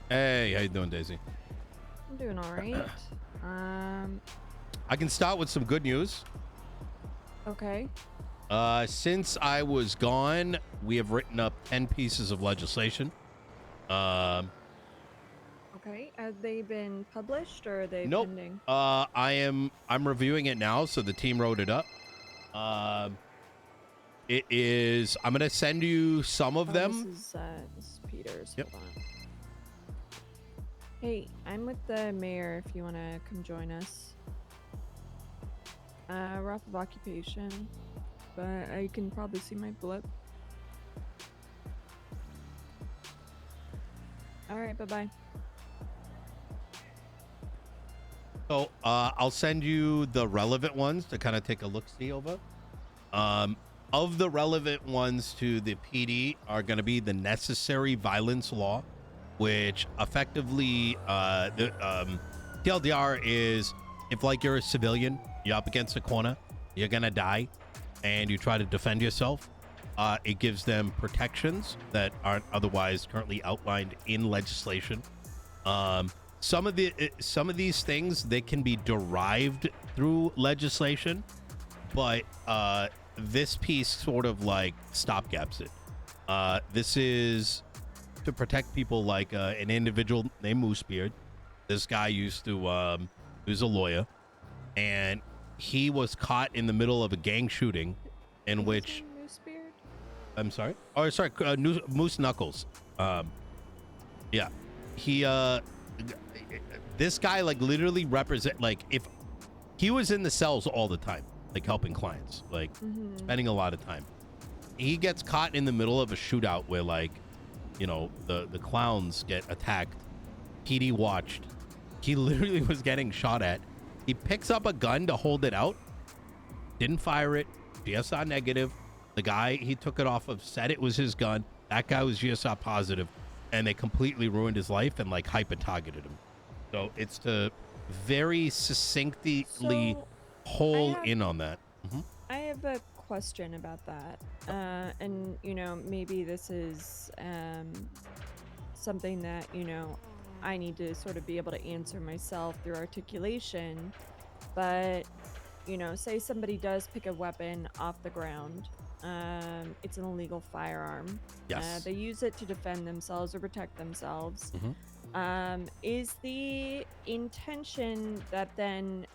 Hey, how you doing, Daisy? I'm doing all right. I can start with some good news. Okay. Since I was gone, we have written up 10 pieces of legislation. Um, Okay. Have they been published or are they nope. pending? I'm reviewing it now, so the team wrote it up. Um, it is. I'm gonna send you some of Oh, this them. is Peters. Yep. Hold on. Hey, I'm with the mayor if you want to come join us. We're off of occupation, but you can probably see my blip. All right, bye-bye. So I'll send you the relevant ones to kind of take a look see over. Um, of the relevant ones to the PD are going to be the necessary violence law, which effectively TLDR is if like you're a civilian, you're up against a corner, you're gonna die, and you try to defend yourself. It gives them protections that aren't otherwise currently outlined in legislation. Some of these things they can be derived through legislation, but this piece sort of like stopgaps it. This is to protect people like an individual named Moosebeard. This guy used to he was a lawyer, and he was caught in the middle of a gang shooting in Is his which name Moosebeard? I'm sorry. Oh, sorry, Moose Knuckles. Yeah, he this guy like literally represent like if he was in the cells all the time, like helping clients, like spending a lot of time. He gets caught in the middle of a shootout where like, you know, the clowns get attacked. PD watched. He literally was getting shot at. He picks up a gun to hold it out. Didn't fire it. GSR negative. The guy he took it off of said it was his gun. That guy was GSR positive, and they completely ruined his life and like hyper targeted him. So it's to very succinctly So hole in on that. I have a question about that. And maybe this is something that, I need to sort of be able to answer myself through articulation. But, say somebody does pick a weapon off the ground. It's an illegal firearm. Yes. They use it to defend themselves or protect themselves. Is the intention that then,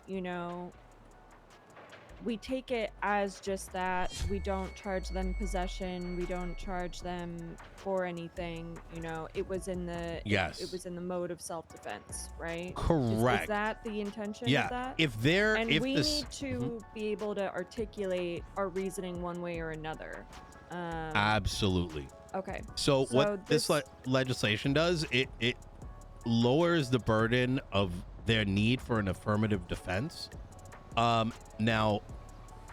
we take it as just that, we don't charge them possession, we don't charge them for anything, it was in the Yes. it was in the mode of self-defense, right? Correct. Is that the intention Yeah. of that? If they're And if we this need to be able to articulate our reasoning one way or another. absolutely. Okay. So what this legislation does, it lowers the burden of their need for an affirmative defense. Now,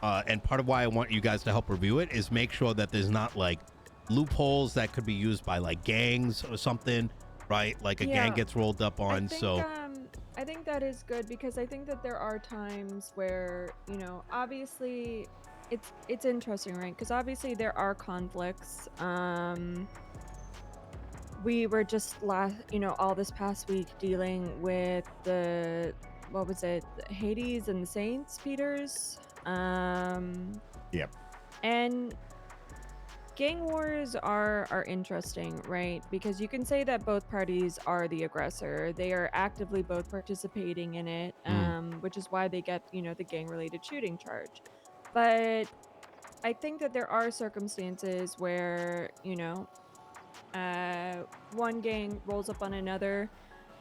and part of why I want you guys to help review it is make sure that there's not like loopholes that could be used by like gangs or something, right? Like a gang gets rolled up on. I think that is good because I think that there are times where, obviously it's interesting, right? Because obviously there are conflicts. We were just all this past week dealing with what was it? Hades and the Saints, Peters. Yep. And gang wars are interesting, right? Because you can say that both parties are the aggressor. They are actively both participating in it, which is why they get, the gang-related shooting charge. But I think that there are circumstances where, one gang rolls up on another.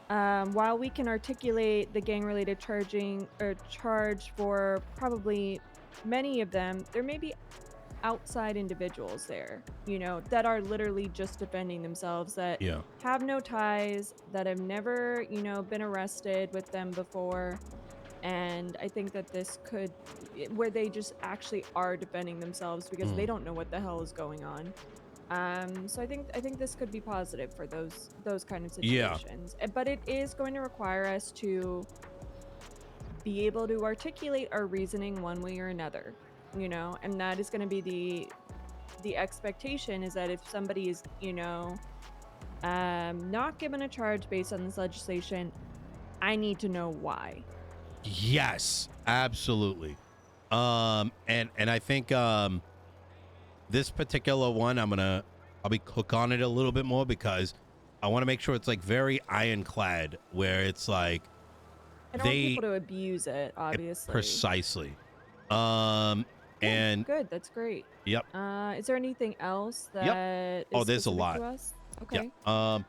While we can articulate the gang-related charge for probably many of them, there may be outside individuals there, that are literally just defending themselves, that have no ties, that have never, been arrested with them before. And I think that this could, where they just actually are defending themselves because they don't know what the hell is going on. So I think this could be positive for those kind of situations. But it is going to require us to be able to articulate our reasoning one way or another, and that is going to be the expectation, is that if somebody is, not given a charge based on this legislation, I need to know why. Yes, absolutely. And I think this particular one, I'll be cook on it a little bit more because I want to make sure it's like very ironclad, where it's like I don't want they people to abuse it, obviously. precisely. Um, Good, and good. That's great. yep, Is there anything else yep. that Oh, is there's a specific lot. to us? Yeah. Okay.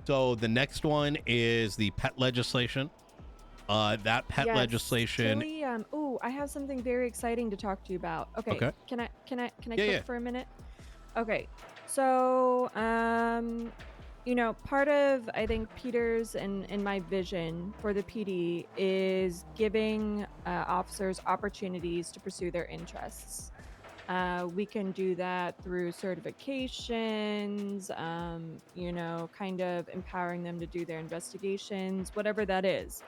So the next one is the pet legislation. That pet Yes, legislation. Tilly. Oh, I have something very exciting to talk to you about. Okay. Okay. Can I Yeah, cook yeah. for a minute? Okay. So, part of I think Peter's and my vision for the PD is giving officers opportunities to pursue their interests. We can do that through certifications, kind of empowering them to do their investigations, whatever that is.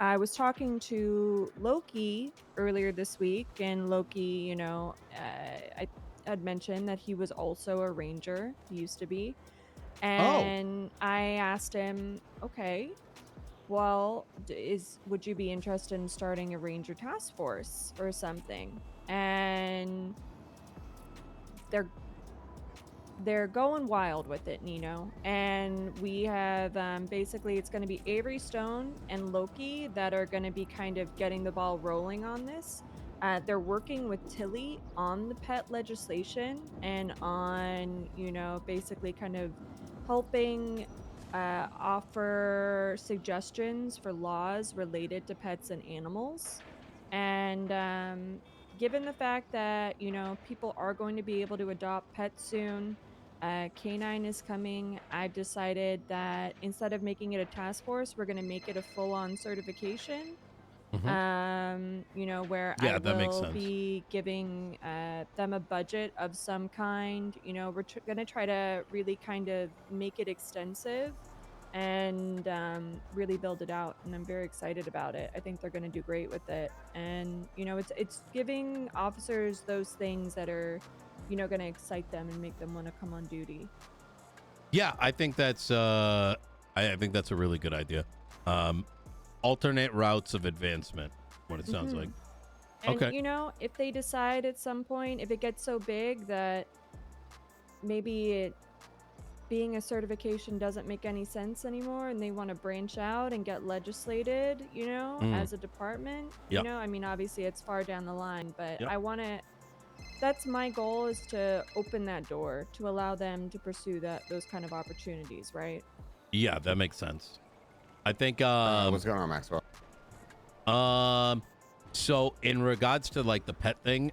I was talking to Loki earlier this week, and Loki, I had mentioned that he was also a ranger. He used to be. Oh, And I asked him, okay, well, would you be interested in starting a ranger task force or something? And they're they're going wild with it, Nino. And we have basically it's going to be Avery Stone and Loki that are going to be kind of getting the ball rolling on this. They're working with Tilly on the pet legislation and on, basically kind of helping offer suggestions for laws related to pets and animals. And given the fact that, people are going to be able to adopt pets soon, Canine is coming. I've decided that instead of making it a task force, we're going to make it a full on certification. hmm. Where I Yeah, that makes will sense. be giving them a budget of some kind. We're going to try to really kind of make it extensive and really build it out. And I'm very excited about it. I think they're going to do great with it. And it's giving officers those things that are going to excite them and make them want to come on duty. Yeah, I think that's I think that's a really good idea. Um, Alternate routes of advancement. What it sounds like. Hmm. And Okay. if they decide at some point, if it gets so big that maybe being a certification doesn't make any sense anymore and they want to branch out and get legislated, Mm, as a department, yep. I mean, obviously it's far down the line, but Yep. I want to, that's my goal, is to open that door to allow them to pursue those kind of opportunities, right? Yeah, that makes sense. I think What's going on, Maxwell? um so in regards to like the pet thing,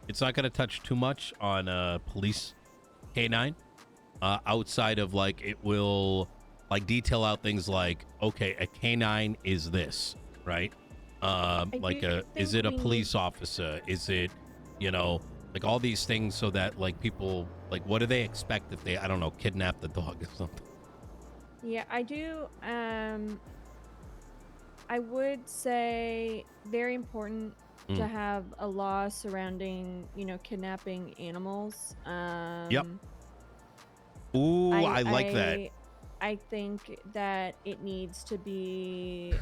it's not gonna touch too much on police canine. Outside of like it will like detail out things like, okay, a canine is this, right? I Like do is think it a we need, police officer? Is it, you know, like all these things so that like people like what do they expect if they, I don't know, kidnap the dog or something? yeah, I do. I would say very important to Mm. have a law surrounding, kidnapping animals. Yep. Ooh, I I like that. I I think that it needs to be,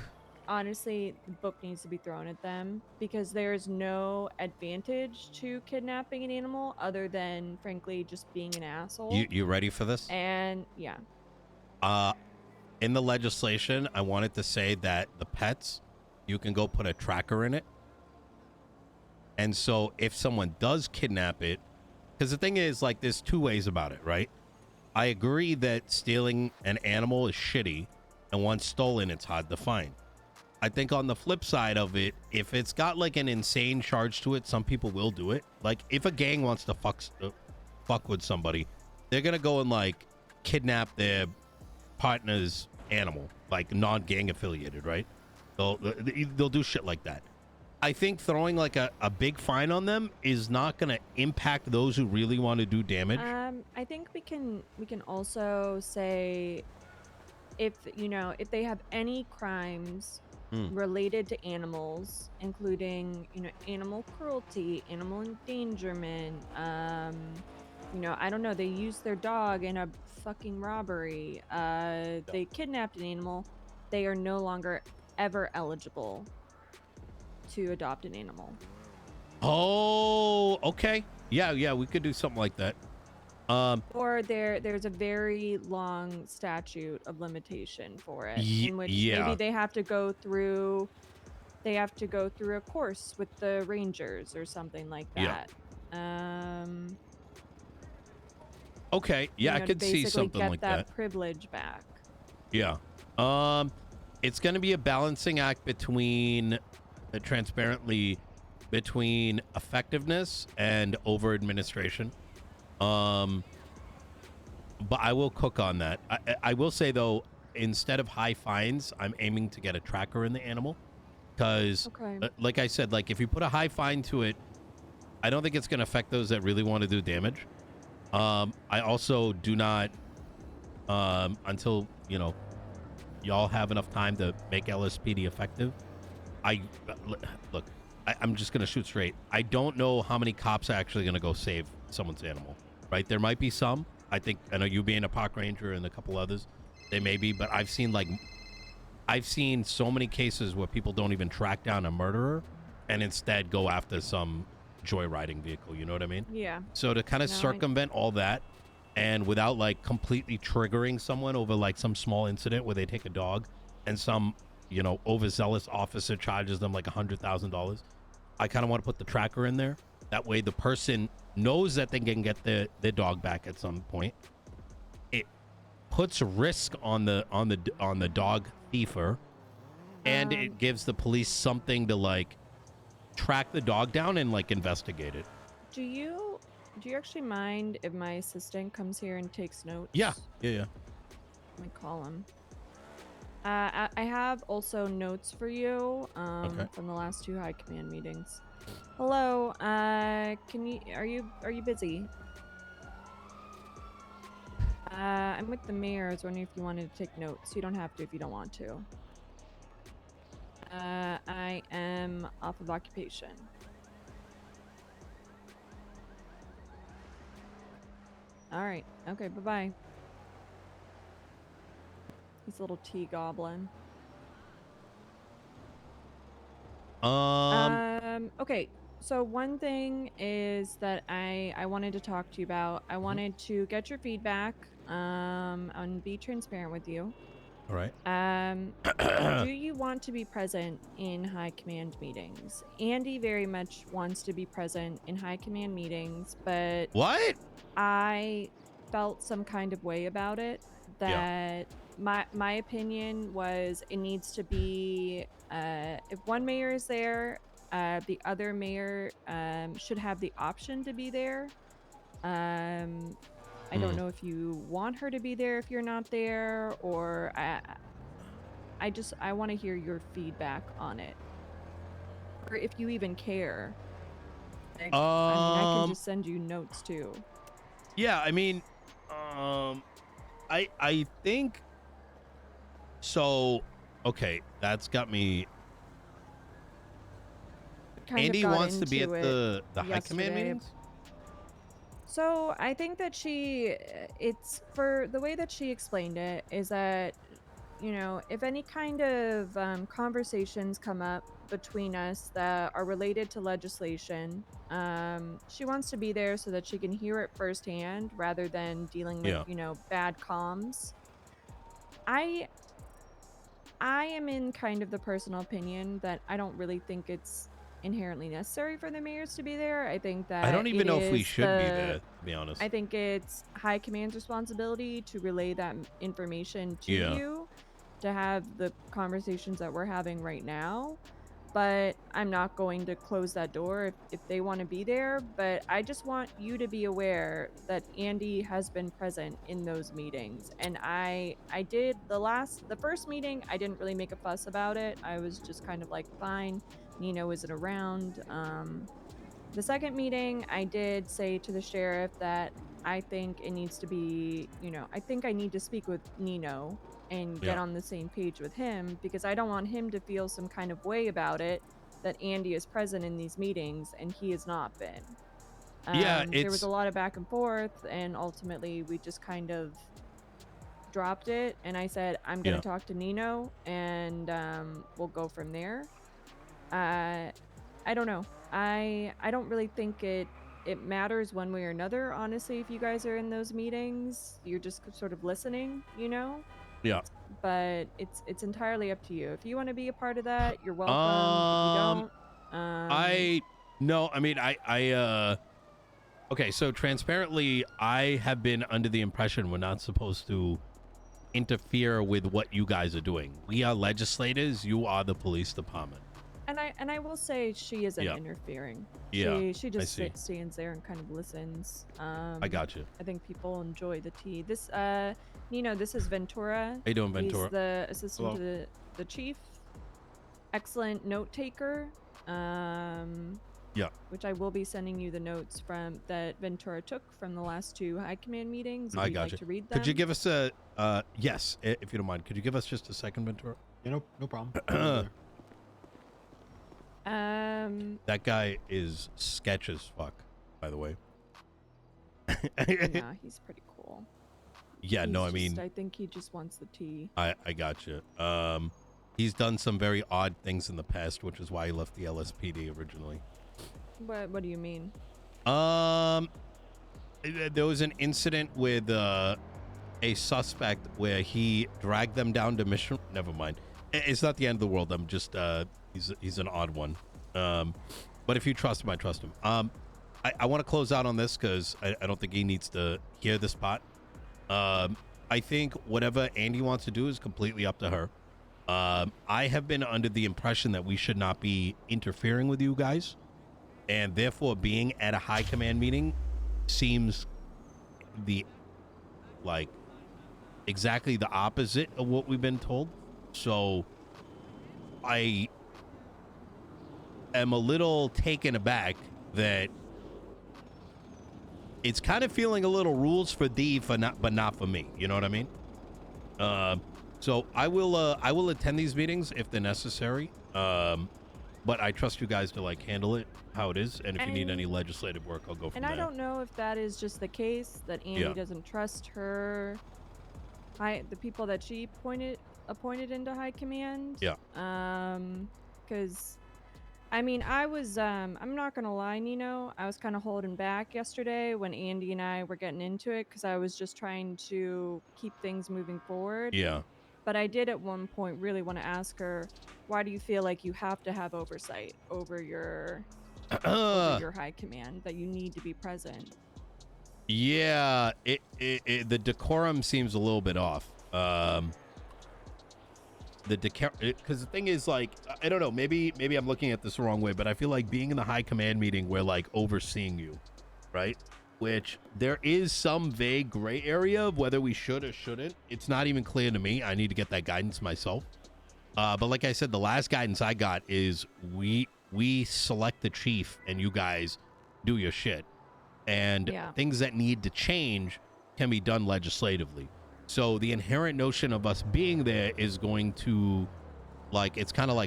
honestly, the book needs to be thrown at them because there's no advantage to kidnapping an animal other than frankly just being an You asshole. you ready for this? And yeah. Uh in the legislation, I wanted to say that the pets, you can go put a tracker in it. And so if someone does kidnap it, because the thing is, like, there's two ways about it, right? I agree that stealing an animal is shitty, and once stolen, it's hard to find. I think on the flip side of it, if it's got like an insane charge to it, some people will do it. Like, if a gang wants to fuck with somebody, they're gonna go and like kidnap their partner's animal, like non-gang affiliated, right? They'll do shit like that. I think throwing like a big fine on them is not going to impact those who really want to do damage. I think we can also say, if they have any crimes Hmm. related to animals, including, animal cruelty, animal endangerment, you know, I don't know, they used their dog in a fucking robbery. They kidnapped an animal. They are no longer ever eligible to adopt an animal. Oh, okay. Yeah, we could do something like that. Or there's a very long statute of limitation for it, in which maybe Yeah. they have to go through a course with the rangers or something like Yeah. that. Okay. Yeah, I To could see basically something get like that that. privilege back. Yeah. It's going to be a balancing act between transparently between effectiveness and over administration. But I will cook on that. I will say though, instead of high fines, I'm aiming to get a tracker in the animal because, Okay. like I said, like if you put a high fine to it, I don't think it's going to affect those that really want to do damage. I also do not, until y'all have enough time to make LSPD effective. Look, I'm just gonna shoot straight. I don't know how many cops are actually gonna go save someone's animal. Right? There might be some. I know you being a park ranger and a couple others, they may be. But I've seen so many cases where people don't even track down a murderer, and instead go after some joyriding vehicle. You know what I mean? Yeah. So to kind of No, circumvent all that, and without like completely triggering someone over like some small incident where they take a dog and some overzealous officer charges them like $100,000, I kind of want to put the tracker in there. That way the person knows that they can get their dog back at some point. It puts risk on the dog thiefer, and it gives the police something to like track the dog down and like investigate it. Do you actually mind if my assistant comes here and takes notes? Yeah. Let me call him. I have also notes for you from the last 2 high command meetings. Hello. Are you busy? I'm with the mayor. I was wondering if you wanted to take notes. You don't have to if you don't want to. I am off of occupation. All right. Okay, bye-bye. He's a little tea goblin. Okay. So one thing is that I wanted to talk to you about. I wanted to get your feedback and be transparent with you. All right. Do you want to be present in high command meetings? Andi very much wants to be present in high command meetings, but What? I felt some kind of way about it. That my opinion was it needs to be if one mayor is there, the other mayor should have the option to be there. I don't know if you want her to be there if you're not there, or I want to hear your feedback on it, or if you even care. I mean, I can just send you notes too. Yeah, I mean, I think so. Okay, that's got me. Andi wants to be at the high command meetings. So I think that it's for the way that she explained it is that, if any kind of conversations come up between us that are related to legislation, she wants to be there so that she can hear it firsthand rather than dealing with, bad comms. I am in kind of the personal opinion that I don't really think it's inherently necessary for the mayors to be there. I think that I don't even know if we should be there, to be honest. I think it's high command's responsibility to relay that information to you, to have the conversations that we're having right now. But I'm not going to close that door if they want to be there. But I just want you to be aware that Andi has been present in those meetings. And I did the first meeting, I didn't really make a fuss about it. I was just kind of like, fine, Nino isn't around. The second meeting, I did say to the sheriff that I think it needs to be, I think I need to speak with Nino and get on the same page with him, because I don't want him to feel some kind of way about it that Andi is present in these meetings and he has not been. Yeah, There was it's a lot of back and forth, and ultimately we just kind of dropped it. And I said, I'm going yeah. to talk to Nino, and we'll go from there. Uh, I don't know. I don't really think it matters one way or another. Honestly, if you guys are in those meetings, you're just sort of listening, you know. Yeah. But it's entirely up to you. If you want to be a part of that, you're welcome. If you Um, don't, um, I no, I mean, okay, so transparently, I have been under the impression we're not supposed to interfere with what you guys are doing. We are legislators. You are the police department. and I will say she isn't Yeah. interfering. Yeah. She I just see. stands there and kind of listens. I got you. I think people enjoy the tea. This Nino, this is Ventura. How you doing, He's Ventura? the assistant Hello. to the chief. Excellent note taker. Yeah. Which I will be sending you the notes from that Ventura took from the last 2 high command meetings if I you'd got like you. to read them. Could you give us a yes, if you don't mind? Could you give us just a second, Ventura? Yeah, no problem. That guy is sketch as fuck, by the way. yeah, he's pretty cool. Yeah, no, I mean, I think he just wants the tea. I got you. He's done some very odd things in the past, which is why he left the LSPD originally. What do you mean? There was an incident with a suspect where he dragged them down to mission. Never mind. It's not the end of the world. I'm just he's an odd one. But if you trust him, I trust him. I want to close out on this because I don't think he needs to hear this part. I think whatever Andi wants to do is completely up to her. I have been under the impression that we should not be interfering with you guys, and therefore being at a high command meeting seems exactly the opposite of what we've been told. So I am a little taken aback that it's kind of feeling a little rules for thee but not for me. You know what I mean? So I will attend these meetings if they're necessary. But I trust you guys to handle it how it is, and if you need any legislative work, I'll go from there. And I don't know if that is just the case that Andi doesn't trust her, the people that she appointed into high command. Yeah. Because I mean, I was I'm not gonna lie, Nino, I was kind of holding back yesterday when Andi and I were getting into it because I was just trying to keep things moving forward. Yeah. But I did at one point really want to ask her, why do you feel like you have to have oversight over your high command, that you need to be present? Yeah, the decorum seems a little bit off. Because the thing is, I don't know, maybe I'm looking at this the wrong way, but I feel like being in the high command meeting, we're overseeing you, right? Which there is some vague gray area of whether we should or shouldn't. It's not even clear to me. I need to get that guidance myself. But like I said, the last guidance I got is we select the chief and you guys do your shit. And things that need to change can be done legislatively. So the inherent notion of us being there is going to, it's kind of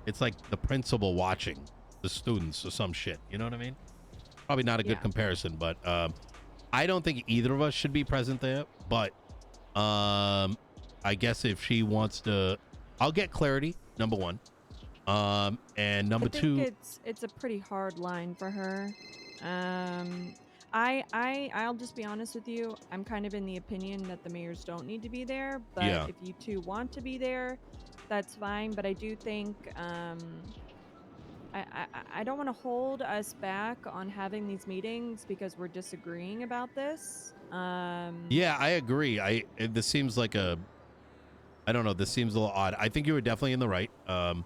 it's like the principal watching the students or some shit. You know what I mean? Probably not a good comparison, but I don't think either of us should be present there. But I guess if she wants to, I'll get clarity, number one. And number two, it's a pretty hard line for her. I'll just be honest with you. I'm kind of in the opinion that the mayors don't need to be there, but if you two want to be there, that's fine. But I do think I don't want to hold us back on having these meetings because we're disagreeing about this. Yeah, I agree. This seems like I don't know. This seems a little odd. I think you were definitely in the right. I'm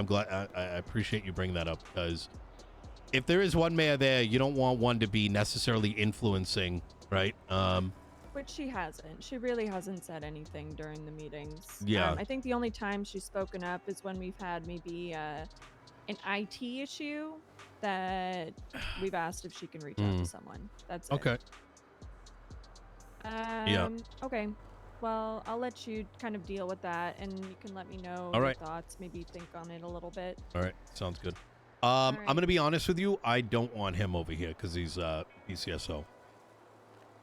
glad. I appreciate you bringing that up, because if there is one mayor there, you don't want one to be necessarily influencing, right? Which she hasn't. She really hasn't said anything during the meetings. Yeah. I think the only time she's spoken up is when we've had maybe an IT issue that we've asked if she can reach out to someone. That's it. Okay. Okay. Well, I'll let you kind of deal with that, and you can let me know All your right. thoughts. Maybe think on it a little bit. All right. Sounds good. I'm right. gonna be honest with you. I don't want him over here because he's BCSO.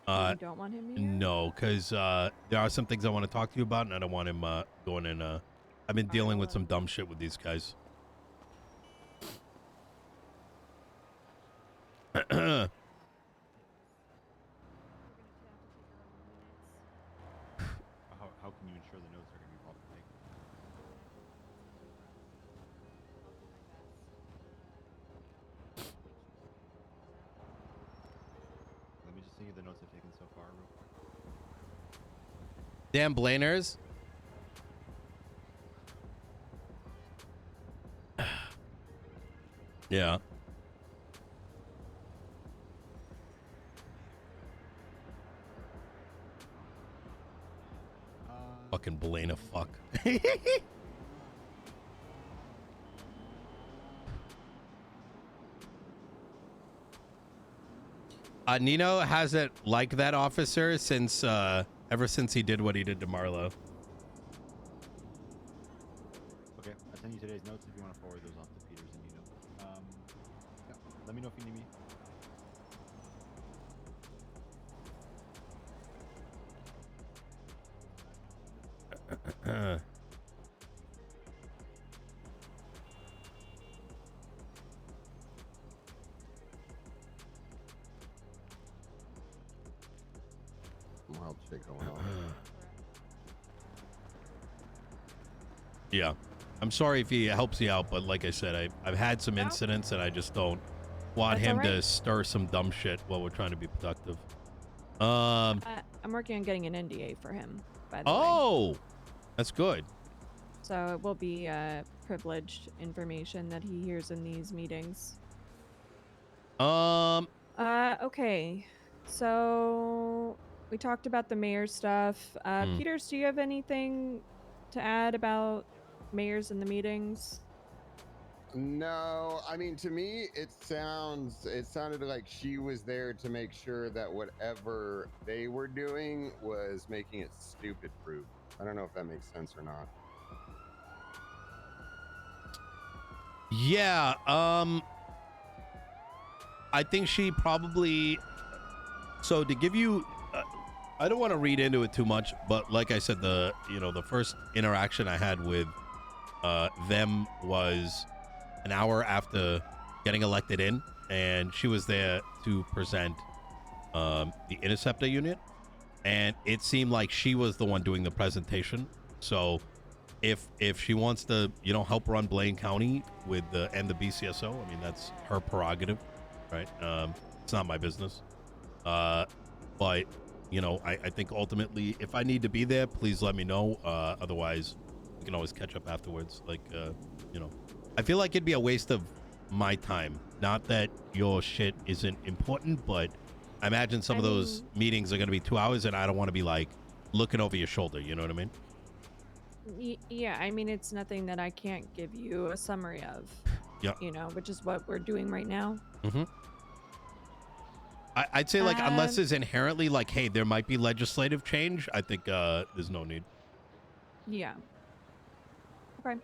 You don't want him here? No, because there are some things I want to talk to you about, and I don't want him going in. I've been dealing with some dumb shit with these guys. How can you ensure the notes are going to be properly taken? Let me just see the notes I've taken so far real quick. Damn Blainers. Yeah. Fucking Blaine, fuck. Nino hasn't liked that officer since ever since he did what he did to Marlo. Okay, I send you today's notes if you want to forward those off to Peters and Nino. Yeah, let me know if you need me. Some wild shit going on. Yeah. I'm sorry if he helps you out, but like I said, I've had some incidents and I just don't want That's him all to right. stir some dumb shit while we're trying to be productive. I'm working on getting an NDA for him, by the way. Oh, that's good. So it will be privileged information that he hears in these meetings. Okay. So we talked about the mayor stuff. Peters, do you have anything to add about mayors in the meetings? No, I mean, to me, it sounded like she was there to make sure that whatever they were doing was making it stupid proof. I don't know if that makes sense or not. Yeah, I think she probably, so to give you I don't want to read into it too much, but like I said, the first interaction I had with them was an hour after getting elected in, and she was there to present the interceptor unit, and it seemed like she was the one doing the presentation. So if she wants to help run Blaine County with the BCSO, I mean, that's her prerogative, right? It's not my business, but I think ultimately, if I need to be there, please let me know. Otherwise, we can always catch up afterwards. Like, I feel like it'd be a waste of my time. Not that your shit isn't important, but I imagine some of those meetings are going to be 2 hours, and I don't want to be like looking over your shoulder. You know what I mean? Yeah, I mean, it's nothing that I can't give you a summary of. Yeah. Which is what we're doing right now. Mm-hmm. I'd say, like, unless there's inherently, like, hey, there might be legislative change, I think there's no need. Yeah. Okay.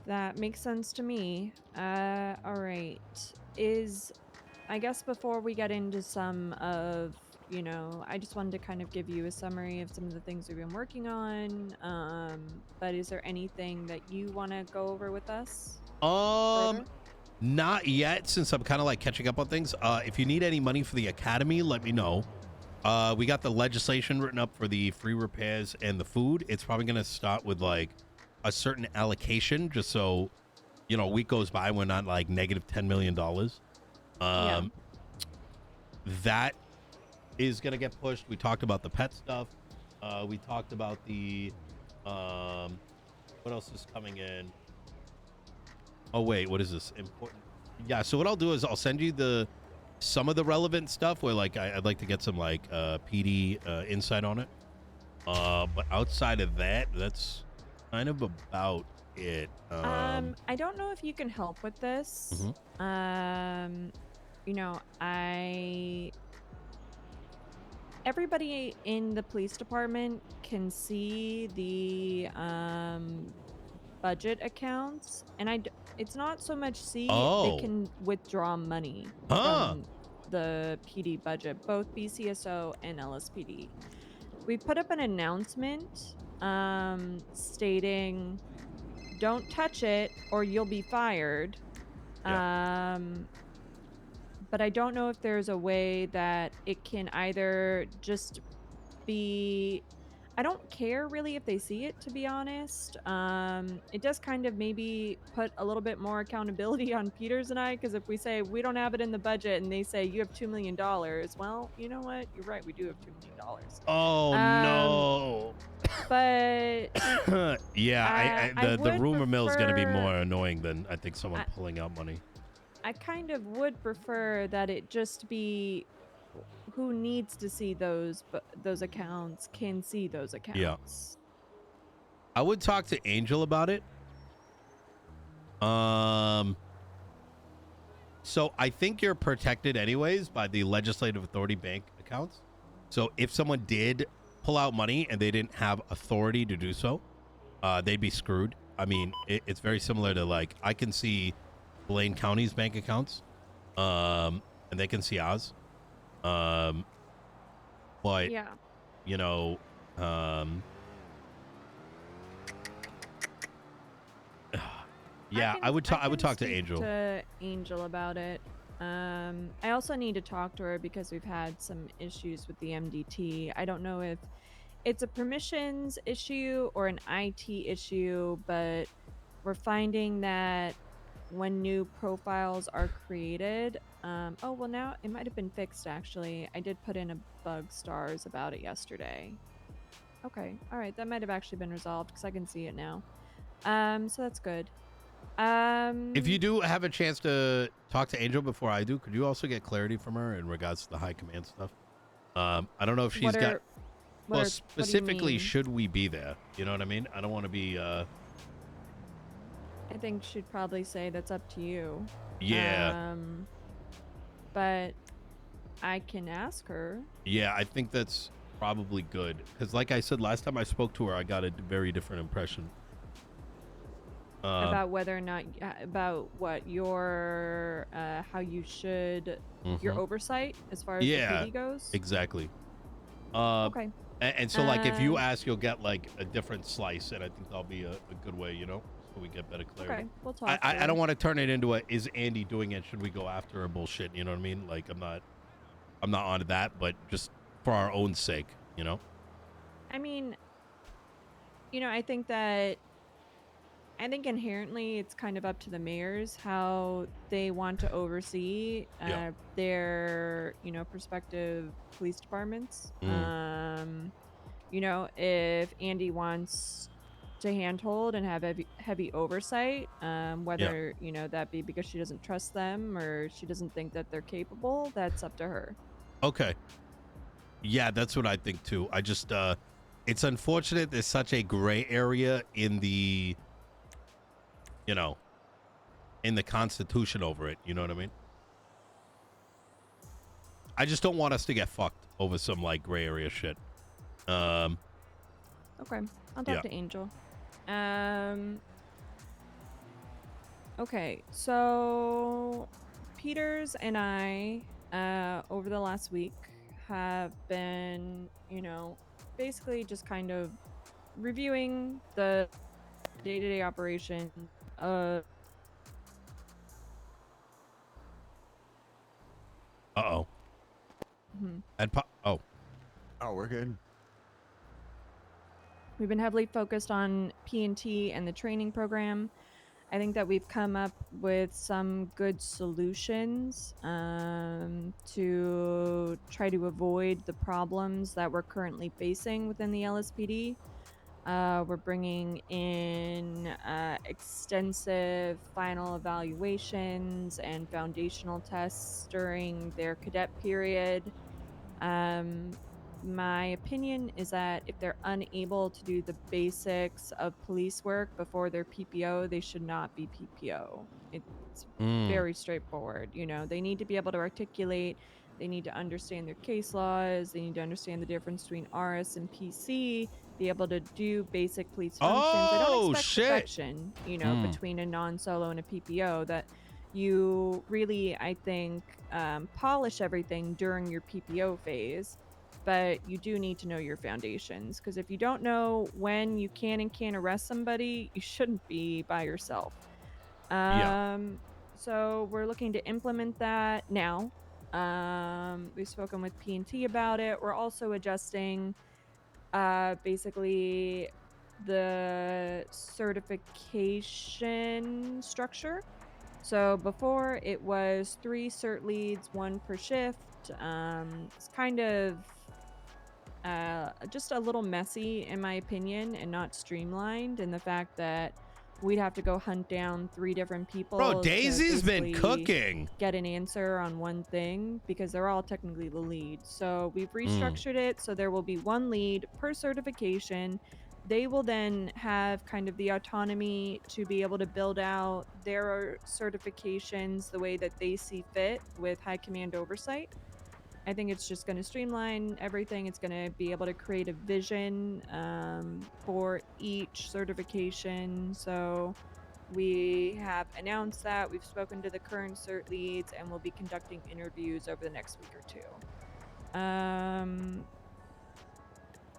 That makes sense to me. All right. I guess before we get into some of, I just wanted to kind of give you a summary of some of the things we've been working on. But is there anything that you want to go over with us? Further? Not yet, since I'm kind of like catching up on things. If you need any money for the academy, let me know. We got the legislation written up for the free repairs and the food. It's probably going to start with like a certain allocation, just so, a week goes by, we're not like negative $10 million. That is going to get pushed. We talked about the pet stuff. We talked about the, what else is coming in? Oh, wait, what is this? Important. Yeah, so what I'll do is I'll send you some of the relevant stuff where, like, I'd like to get some, like, PD insight on it. But outside of that, that's kind of about it. I don't know if you can help with this. Everybody in the police department can see the budget accounts, and it's not so much C. Oh. They can withdraw money Huh. from the PD budget, both BCSO and LSPD. We put up an announcement stating, "Don't touch it, or you'll be fired." But I don't know if there's a way that it can either just be, I don't care really if they see it, to be honest. It does kind of maybe put a little bit more accountability on Peters and I, because if we say we don't have it in the budget and they say you have $2 million, well, you know what? You're right. We do have $2 million. Oh no. But yeah, I the would rumor mill is going to be prefer- more annoying than I think someone pulling out money. I kind of would prefer that it just be who needs to see those accounts can see those accounts. I would talk to Angel about it. So I think you're protected anyways by the legislative authority bank accounts. So if someone did pull out money and they didn't have authority to do so, they'd be screwed. I mean, it's very similar to, like, I can see Blaine County's bank accounts, and they can see ours. But Yeah. you know, yeah, I would talk to Angel. To Angel about it. I also need to talk to her because we've had some issues with the MDT. I don't know if it's a permissions issue or an IT issue, but we're finding that when new profiles are created, oh well, now it might have been fixed actually. I did put in a bug stars about it yesterday. Okay, all right, that might have actually been resolved because I can see it now. So that's good. If you do have a chance to talk to Angel before I do, could you also get clarity from her in regards to the high command stuff? I don't know if she's got. Well, specifically, should we be there? You know what I mean? I don't want to be. I think she'd probably say that's up to you. Yeah. But I can ask her. Yeah, I think that's probably good because, like I said last time I spoke to her, I got a very different impression. About whether or not, about what your, how you should, your oversight as far as the PD goes? Exactly. Okay. And so, like, if you ask, you'll get, like, a different slice, and I think that'll be a good way, you know, so we get better clarity. Okay, we'll talk. I don't want to turn it into a, is Andy doing it? Should we go after her bullshit? You know what I mean? Like, I'm not onto that, but just for our own sake, you know? I mean, you know, I think inherently it's kind of up to the mayors how they want to oversee their, you know, prospective police departments. You know, if Andy wants to handhold and have heavy oversight, whether, you know, that be because she doesn't trust them or she doesn't think that they're capable, that's up to her. Okay. Yeah, that's what I think too. I just, it's unfortunate there's such a gray area in the, you know, in the Constitution over it. You know what I mean? I just don't want us to get fucked over some, like, gray area shit. Okay, I'll talk to Angel. Okay, so Peters and I, over the last week, have been, you know, basically just kind of reviewing the day-to-day operation. Uh-oh. And oh, we're good. We've been heavily focused on P&T and the training program. I think that we've come up with some good solutions to try to avoid the problems that we're currently facing within the LSPD. We're bringing in extensive final evaluations and foundational tests during their cadet period. My opinion is that if they're unable to do the basics of police work before their PPO, they should not be PPO. It's very straightforward. You know, they need to be able to articulate, they need to understand their case laws, they need to understand the difference between RS and PC, be able to do basic police functions. I don't Oh, expect shit. perfection, you know, between a non-solo and a PPO, that you really, I think, polish everything during your PPO phase, but you do need to know your foundations, because if you don't know when you can and can't arrest somebody, you shouldn't be by yourself. Yeah. So we're looking to implement that now. We've spoken with P&T about it. We're also adjusting basically the certification structure. So before it was 3 cert leads, 1 per shift. It's kind of just a little messy in my opinion, and not streamlined in the fact that we'd have to go hunt down 3 different people Bro, to Daisy's been basically cooking. get an answer on one thing, because they're all technically the lead. So we've restructured it so there will be 1 lead per certification. They will then have kind of the autonomy to be able to build out their certifications the way that they see fit with high command oversight. I think it's just going to streamline everything. It's going to be able to create a vision for each certification. So we have announced that. We've spoken to the current cert leads, and we'll be conducting interviews over the next week or 2.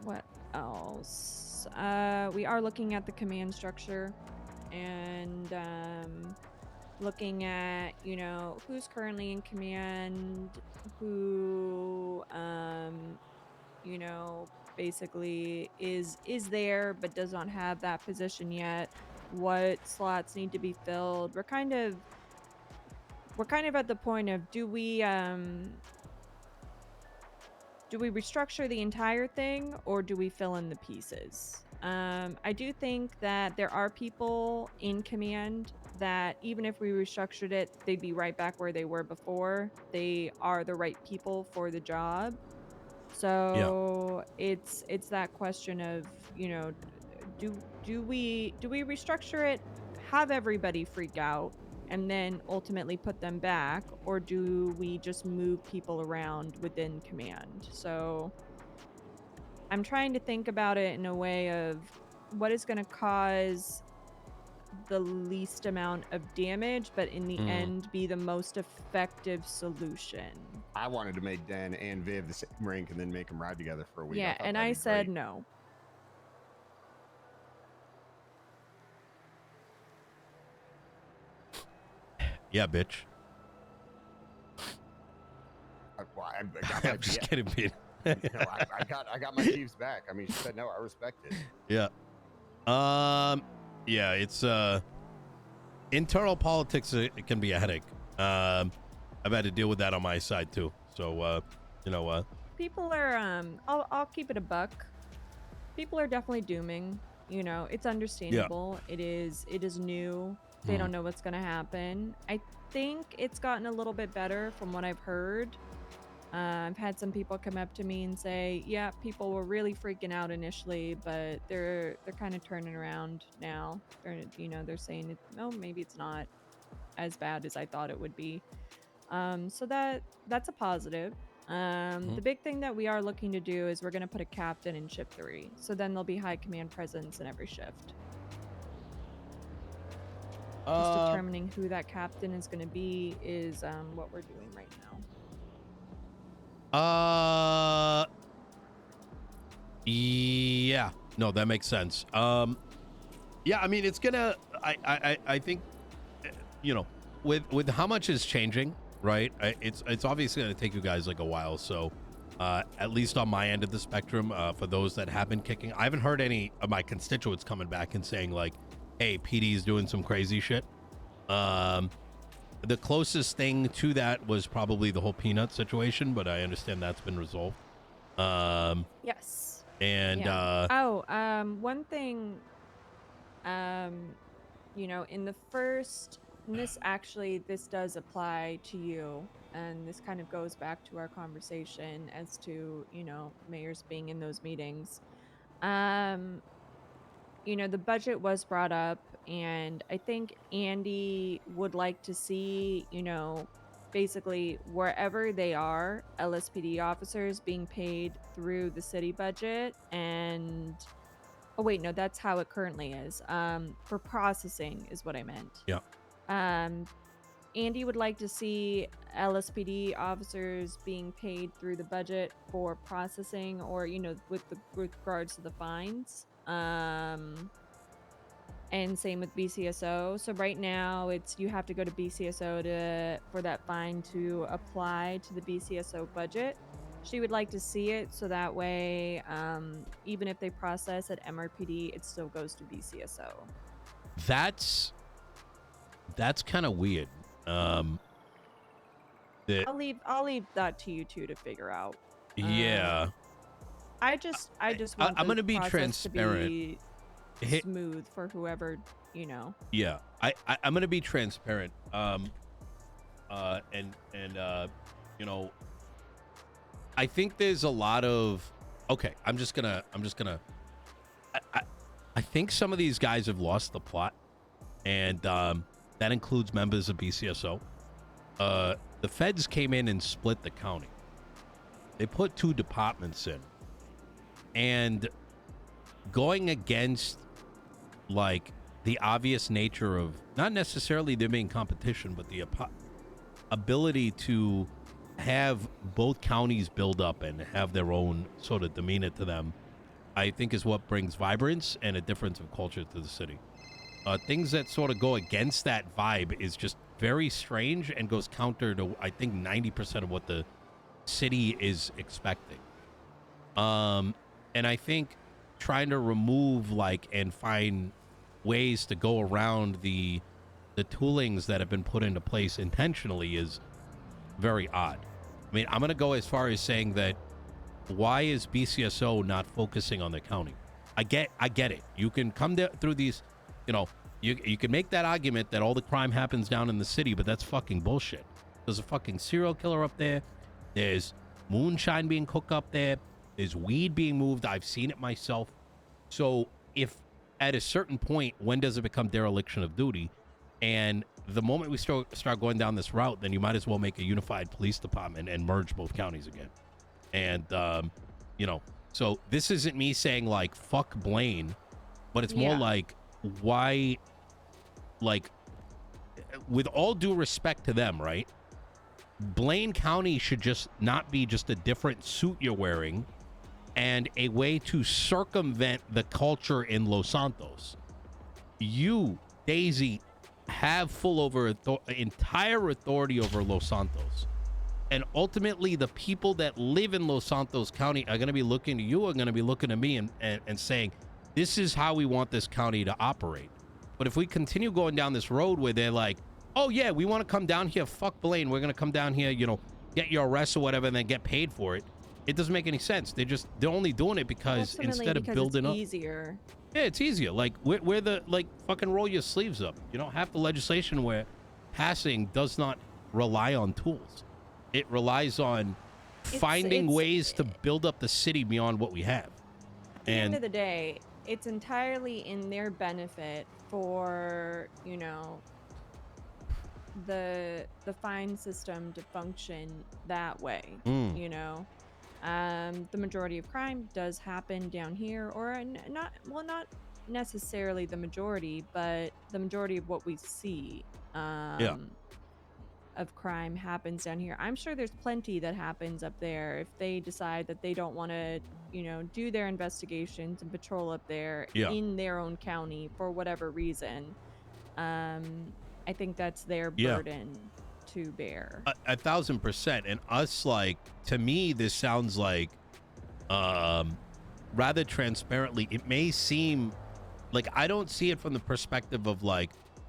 What else? We are looking at the command structure and looking at, you know, who's currently in command, who you know, basically is there but does not have that position yet, what slots need to be filled. We're kind of at the point of, do we restructure the entire thing, or do we fill in the pieces? I do think that there are people in command that even if we restructured it, they'd be right back where they were before. They are the right people for the job. So it's that question of, you know, do we restructure it, have everybody freak out, and then ultimately put them back, or do we just move people around within command? So I'm trying to think about it in a way of what is going to cause the least amount of damage, but in the end be the most effective solution. I wanted to make Dan and Viv the same rank and then make them ride together for a week. Yeah, and I said no. Yeah, bitch. I'm just kidding, Pete. I got my Chiefs back. I mean, she said no. I respect it. Yeah. Yeah, it's internal politics. It can be a headache. I've had to deal with that on my side too. So you know, people are I'll keep it a buck. People are definitely dooming. You know, it's understandable. It is new. They don't know what's gonna happen. I think it's gotten a little bit better from what I've heard. I've had some people come up to me and say, yeah, people were really freaking out initially, but they're kind of turning around now. They're saying, oh, maybe it's not as bad as I thought it would be. So that's a positive. The big thing that we are looking to do is we're going to put a captain in ship 3. So then there'll be high command presence in every shift. Just determining who that captain is going to be is what we're doing right now. Yeah, no, that makes sense. Yeah, I mean, it's gonna. I think, you know, with how much is changing, right? It's obviously gonna take you guys like a while. So, at least on my end of the spectrum, for those that have been kicking, I haven't heard any of my constituents coming back and saying like, "Hey, PD's doing some crazy shit." The closest thing to that was probably the whole peanut situation, but I understand that's been resolved. Yes. And one thing, you know, in the first, and this does apply to you, and this kind of goes back to our conversation as to, you know, mayors being in those meetings. You know, the budget was brought up, and I think Andi would like to see, you know, basically wherever they are, LSPD officers being paid through the city budget, and Oh wait, no, that's how it currently is. For processing is what I meant. Yeah. Andy would like to see LSPD officers being paid through the budget for processing, or with regards to the fines. And same with BCSO. So right now, you have to go to BCSO for that fine to apply to the BCSO budget. She would like to see it so that way, even if they process at MRPD, it still goes to BCSO. That's kind of weird. I'll leave that to you two to figure out. Yeah. I just want I'm gonna the be process to transparent. be smooth for whoever. Yeah, I'm gonna be transparent. I think there's a lot of. Okay, I'm just gonna. I think some of these guys have lost the plot, and that includes members of BCSO. The feds came in and split the county. They put 2 departments in, and going against like the obvious nature of not necessarily there being competition, but the ability to have both counties build up and have their own sort of demeanor to them, I think is what brings vibrance and a difference of culture to the city. Things that sort of go against that vibe is just very strange and goes counter to, I think, 90% of what the city is expecting. And I think trying to remove and find ways to go around the toolings that have been put into place intentionally is very odd. I mean, I'm going to go as far as saying that why is BCSO not focusing on the county? I get it. You can come through these, you can make that argument that all the crime happens down in the city, but that's fucking bullshit. There's a fucking serial killer up there. There's moonshine being cooked up there. There's weed being moved. I've seen it myself. So if at a certain point, when does it become dereliction of duty? And the moment we start going down this route, then you might as well make a unified police department and merge both counties again. And, so this isn't me saying fuck Blaine, but it's more why, with all due respect to them, right? Blaine County should just not be just a different suit you're wearing and a way to circumvent the culture in Los Santos. You, Daisy, have entire authority over Los Santos. And ultimately, the people that live in Los Santos County are going to be looking to you, are going to be looking to me and saying, this is how we want this county to operate. But if we continue going down this road where they're like, oh, yeah, we want to come down here, fuck Blaine, we're going to come down here, get your arrest or whatever, and then get paid for it. It doesn't make any sense. They're only doing it because instead of building up. It's easier. Yeah, it's easier. We're the, fucking roll your sleeves up. Half the legislation we're passing does not rely on tools. It relies on finding ways to build up the city beyond what we have. At the end of the day, it's entirely in their benefit for, the fine system to function that way. The majority of crime does happen down here, or not necessarily the majority, but the majority of what we see of crime happens down here. I'm sure there's plenty that happens up there if they decide that they don't want to, do their investigations and patrol up there in their own county for whatever reason. I think that's their burden to bear. 1,000%. And us, to me, this sounds like rather transparently, it may seem I don't see it from the perspective of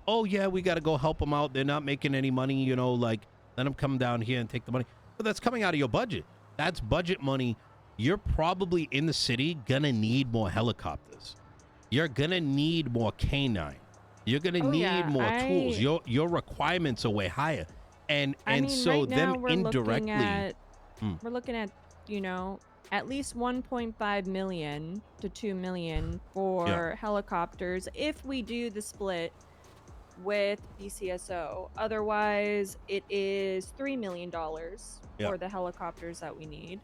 oh yeah, we got to go help them out, they're not making any money, let them come down here and take the money. But that's coming out of your budget. That's budget money. You're probably in the city gonna need more helicopters. You're gonna need more canine. You're gonna need more tools. Your requirements are way higher. And so right them now we're indirectly we're looking at at least 1.5 million to 2 million for helicopters if we do the split with BCSO. Otherwise, it is $3 million for the helicopters that we need.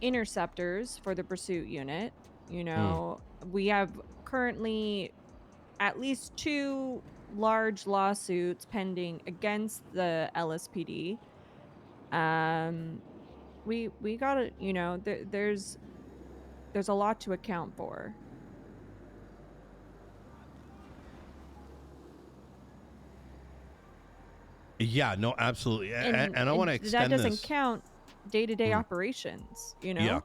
Interceptors for the pursuit unit. You know, we have currently at least 2 large lawsuits pending against the LSPD. We gotta, you know, there's a lot to account for. Yeah, no, absolutely. And I want to that extend doesn't this. count day-to-day Mm. operations, you Yeah. know,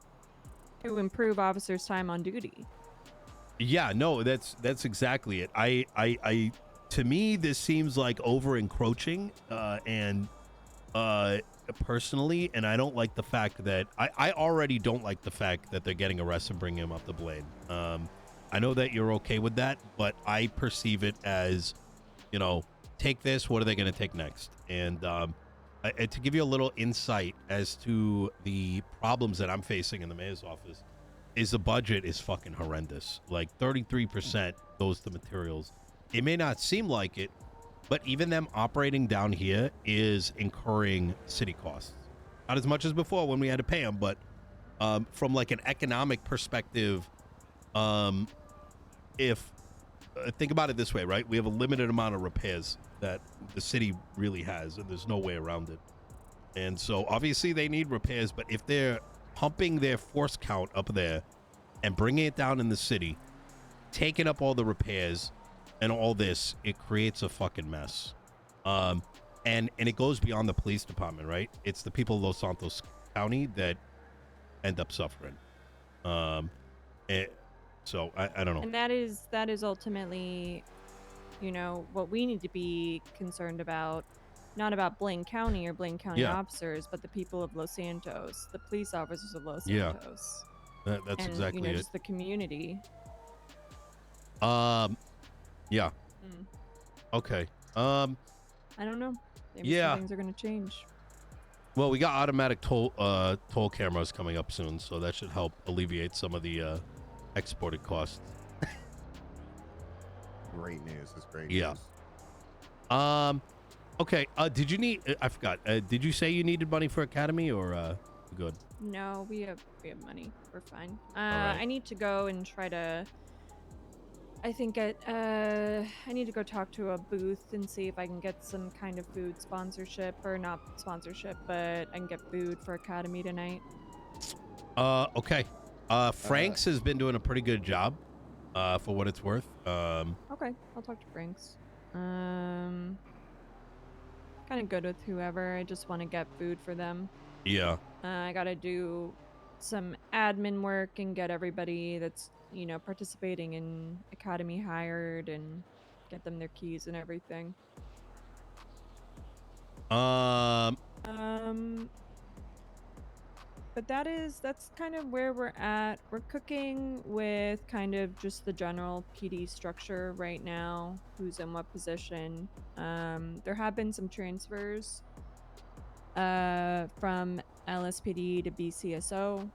to improve officers' time on duty. Yeah, no, that's exactly it. I to me this seems like over encroaching and personally, and I don't like the fact that I already don't like the fact that they're getting arrested and bringing him up the blade. I know that you're okay with that, but I perceive it as, you know, take this, what are they going to take next? And to give you a little insight as to the problems that I'm facing in the mayor's office, is the budget is fucking horrendous. Like 33% goes to materials. It may not seem like it, but even them operating down here is incurring city costs. Not as much as before when we had to pay them, but from like an economic perspective, if think about it this way, right? We have a limited amount of repairs that the city really has, and there's no way around it. And so obviously they need repairs, but if they're pumping their force count up there and bringing it down in the city, taking up all the repairs and all this, it creates a fucking mess. And it goes beyond the police department, right? It's the people of Los Santos County that end up suffering. So I don't know. And that is ultimately, you know, what we need to be concerned about. Not about Blaine County or Blaine County officers, but the people of Los Santos, the police officers of Los Santos. That's and, exactly you know, it. just the community. Yeah. Mm. Okay. I don't know. Maybe some things are going to change. Well, we got automatic toll cameras coming up soon, so that should help alleviate some of the exported costs. Great news. It's great Yeah. news. Okay. Did you need? I forgot. Did you say you needed money for Academy or good? No, we have money. We're fine. right. I need to go and try to. I think I need to go talk to a booth and see if I can get some kind of food sponsorship, or not sponsorship, but I can get food for Academy tonight. Okay. Frank's has been doing a pretty good job, for what it's worth. Okay, I'll talk to Frank's. Kind of good with whoever. I just want to get food for them. Yeah. I gotta do some admin work and get everybody that's, you know, participating in Academy hired and get them their keys and everything. But that's kind of where we're at. We're cooking with kind of just the general PD structure right now, who's in what position. There have been some transfers from LSPD to BCSO.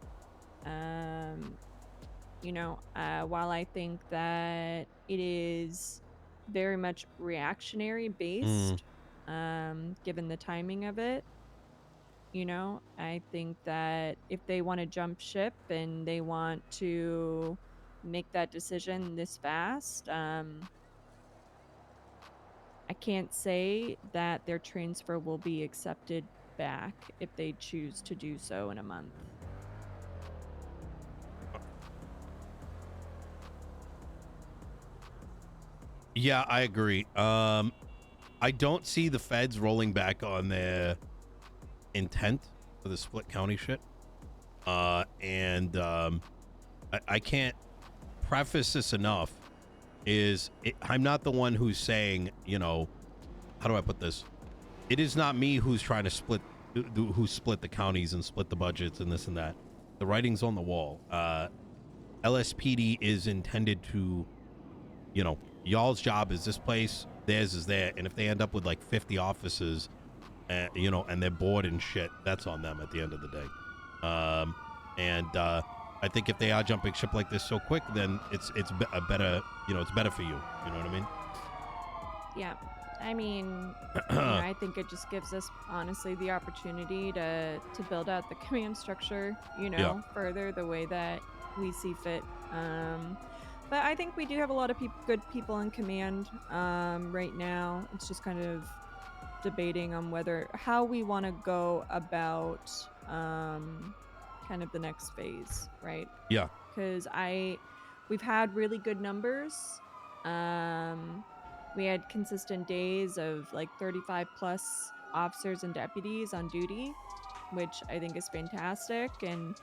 You know, while I think that it is very much reactionary based, given the timing of it, you know, I think that if they want to jump ship and they want to make that decision this fast, I can't say that their transfer will be accepted back if they choose to do so in a month. Yeah, I agree. I don't see the feds rolling back on their intent for the split county shit. I can't preface this enough. I'm not the one who's saying, you know, how do I put this? It is not me who's trying to split the counties and split the budgets and this and that. The writing's on the wall. LSPD is intended to, you know, y'all's job is this place, theirs is there, and if they end up with like 50 offices, you know, and they're bored and shit, that's on them at the end of the day. I think if they are jumping ship like this so quick, then it's a better, you know, it's better for you. You know what I mean? Yeah. I mean, you know, I think it just gives us, honestly, the opportunity to build out the command structure, you know, further the way that we see fit. But I think we do have a lot of good people in command right now. It's just kind of debating on how we want to go about kind of the next phase, right? Yeah. Because we've had really good numbers. We had consistent days of like 35 plus officers and deputies on duty, which I think is fantastic. And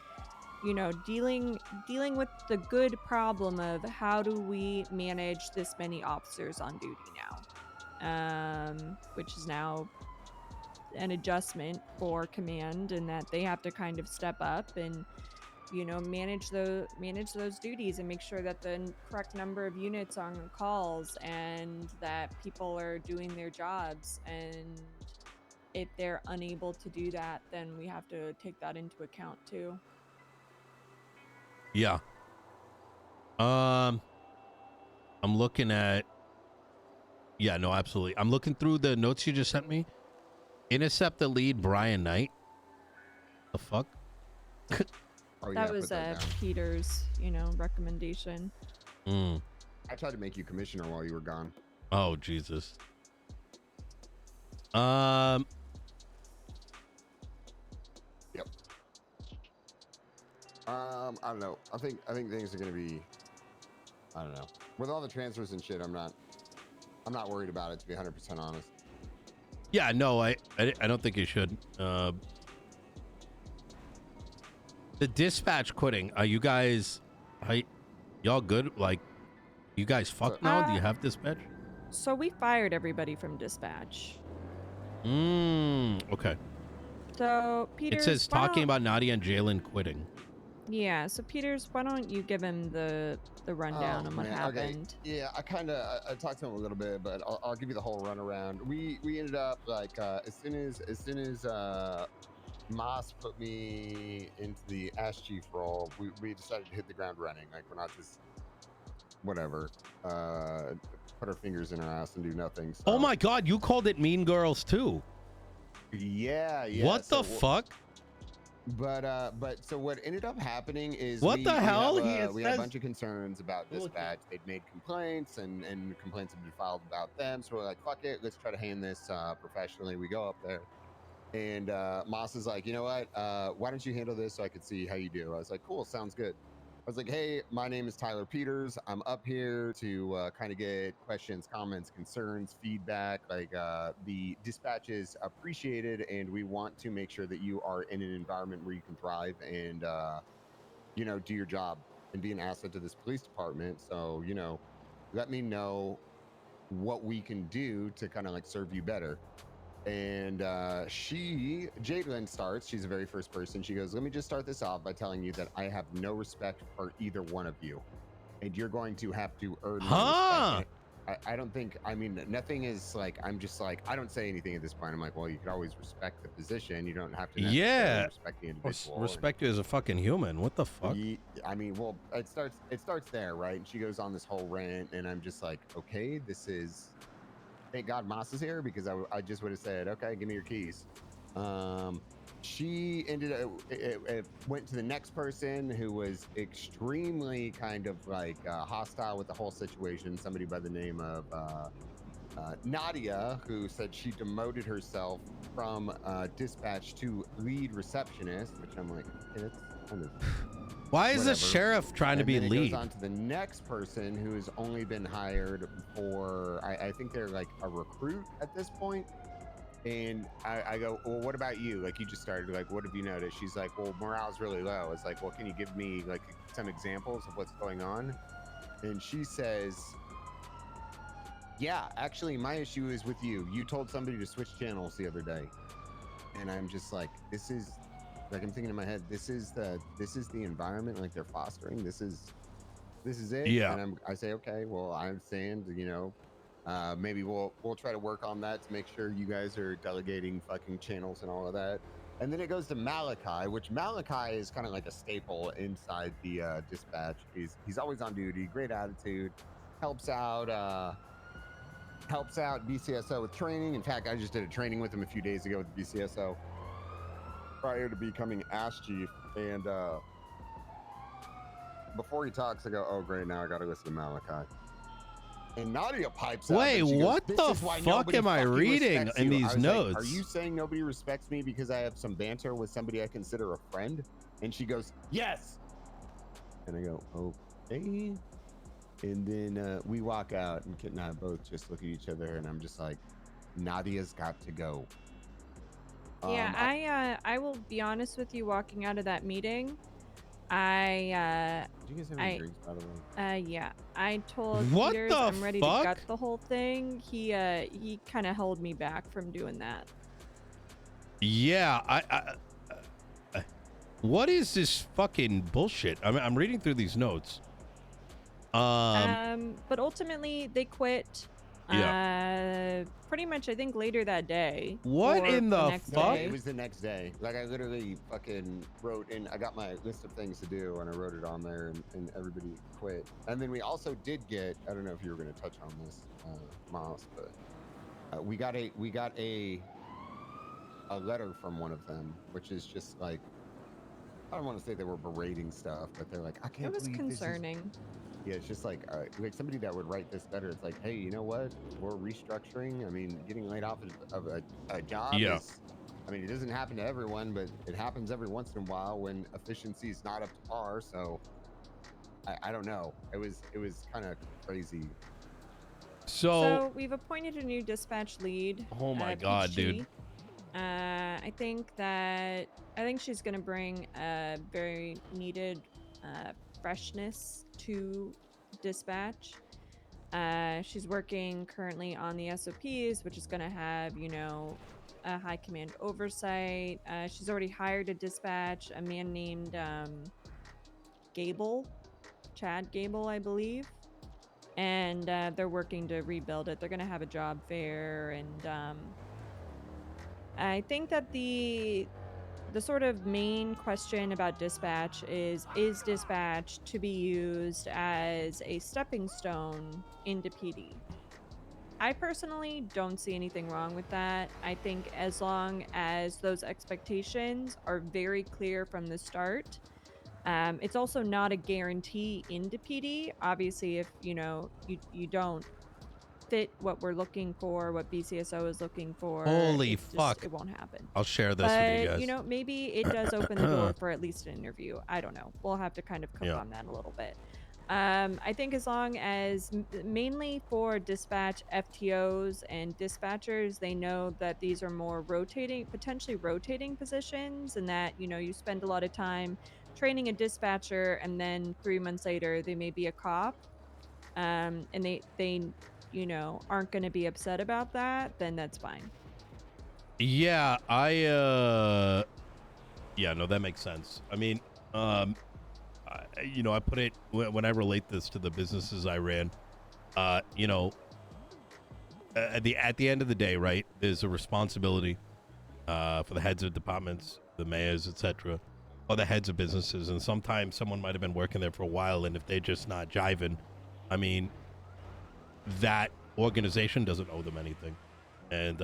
you know, dealing with the good problem of how do we manage this many officers on duty now, which is now an adjustment for command, and that they have to kind of step up and you know manage those duties and make sure that the correct number of units are on calls and that people are doing their jobs. And if they're unable to do that, then we have to take that into account too. Yeah. I'm looking at. Yeah, no, absolutely. I'm looking through the notes you just sent me. Intercept the lead, Brian Knight. The fuck? Oh, That yeah, was put that down. Peter's, you know, recommendation. Mm. I tried to make you commissioner while you were gone. Oh, Jesus. Yep. I don't know. I think things are gonna be. I don't know. With all the transfers and shit, I'm not worried about it, to be 100% honest. Yeah, no, I don't think you should. The dispatch quitting. Are you guys? Y'all good? Like, you guys fucked now? Do you have dispatch? So we fired everybody from dispatch. Okay. So Peters, It says talking about Nadia and Jalen quitting. Yeah. So Peters, why don't you give him the rundown on what happened? Okay. Yeah, I talked to him a little bit, but I'll give you the whole runaround. We ended up like as soon as Moss put me into the Ash Chief role, we decided to hit the ground running. Like, we're not just whatever put our fingers in our ass and do nothing. So. Oh my God, you called it Mean Girls too. Yeah. What the fuck? But so what ended up happening is what the hell? We had a bunch of concerns about dispatch. They'd made complaints and complaints had been filed about them. So we're like, fuck it, let's try to hand this professionally. We go up there, and Moss is like, you know what? Why don't you handle this so I could see how you do? I was like, cool, sounds good. I was like, hey, my name is Tyler Peters. I'm up here to kind of get questions, comments, concerns, feedback. Like, the dispatch is appreciated, and we want to make sure that you are in an environment where you can thrive and, you know, do your job and be an asset to this police department. So, you know, let me know what we can do to kind of like serve you better. And Jadlyn starts. She's the very first person. She goes, let me just start this off by telling you that I have no respect for either one of you, and you're going to have to earn my respect. I don't think, I mean, nothing is like, I'm just like, I don't say anything at this point. I'm like, well, you could always respect the position. You don't have to necessarily respect the individual. Respect you as a fucking human. What the fuck? I mean, well, it starts there, right? And she goes on this whole rant, and I'm just like, okay, this is, thank God Moss is here, because I just would have said, okay, give me your keys. She ended up, it went to the next person who was extremely kind of like hostile with the whole situation. Somebody by the name of Nadia, who said she demoted herself from dispatch to lead receptionist, which I'm like, okay, that's kind of... Why is the sheriff trying to be lead? It goes on to the next person who has only been hired for, I think they're like a recruit at this point. And I go, well, what about you? Like, you just started, like, what have you noticed? She's like, well, morale's really low. It's like, well, can you give me like some examples of what's going on? And she says, yeah, actually my issue is with you. You told somebody to switch channels the other day. And I'm just like, this is, like, I'm thinking in my head, this is the environment like they're fostering. This is it. Yeah. And I say, okay, well, I understand, you know, maybe we'll try to work on that to make sure you guys are delegating fucking channels and all of that. And then it goes to Malachi, which Malachi is kind of like a staple inside the dispatch. He's always on duty, great attitude, helps out BCSO with training. In fact, I just did a training with him a few days ago with the BCSO prior to becoming Ash Chief. And before he talks, I go, "Oh, great! Now I got to listen to Malachi." And Nadia pipes out. Wait, and she goes, what "This the is why fuck nobody am I fucking reading respects in you." these I was like, notes? "Are you saying nobody respects me because I have some banter with somebody I consider a friend?" And she goes, "Yes." And I go, "Okay." And then we walk out, and Kit and I both just look at each other, and I'm just like, "Nadia's got to go." Yeah, I will be honest with you. Walking out of that meeting, I Do you guys have any I drinks, by the way? yeah, I told What Peters the I'm ready to fuck? gut the whole thing. He kind of held me back from doing that. Yeah, what is this fucking bullshit? I'm reading through these notes. But ultimately they quit. Yeah. Pretty much I think later that day. What or in the next fuck? day. It was the next day. Like I literally fucking wrote in. I got my list of things to do, and I wrote it on there, and everybody quit. And then we also did get. I don't know if you were going to touch on this, Miles, but we got a letter from one of them, which is just like, I don't want to say they were berating stuff, but they're like, "I can't It was believe this is." concerning. Yeah, it's just like somebody that would write this better. It's like, hey, you know what? We're restructuring. I mean, getting laid off of a job Yeah. is, I mean, it doesn't happen to everyone, but it happens every once in a while when efficiency is not up to par. So I don't know. It was kind of crazy. So, we've appointed a new dispatch lead. oh my god, dude. I think she's gonna bring a very needed freshness to dispatch. She's working currently on the SOPs, which is gonna have, a high command oversight. She's already hired a dispatch, a man named Chad Gable, I believe. And they're working to rebuild it. They're gonna have a job fair, and I think that the sort of main question about dispatch is dispatch to be used as a stepping stone into PD? I personally don't see anything wrong with that. I think as long as those expectations are very clear from the start. It's also not a guarantee into PD. Obviously, if you don't fit what we're looking for, what BCSO is looking for, Holy it's fuck. just, it won't happen. I'll share this with you But guys. maybe it does open the door for at least an interview. I don't know. We'll have to kind of cook Yeah. on that a little bit. I think as long as mainly for dispatch FTOs and dispatchers, they know that these are more potentially rotating positions, and that you spend a lot of time training a dispatcher, and then 3 months later they may be a cop, and they aren't going to be upset about that. Then that's fine. Yeah, yeah, no, that makes sense. I mean, I put it when I relate this to the businesses I ran. At the end of the day, right? There's a responsibility for the heads of departments, the mayors, etc., or the heads of businesses. And sometimes someone might have been working there for a while, and if they're just not jiving, I mean, that organization doesn't owe them anything. And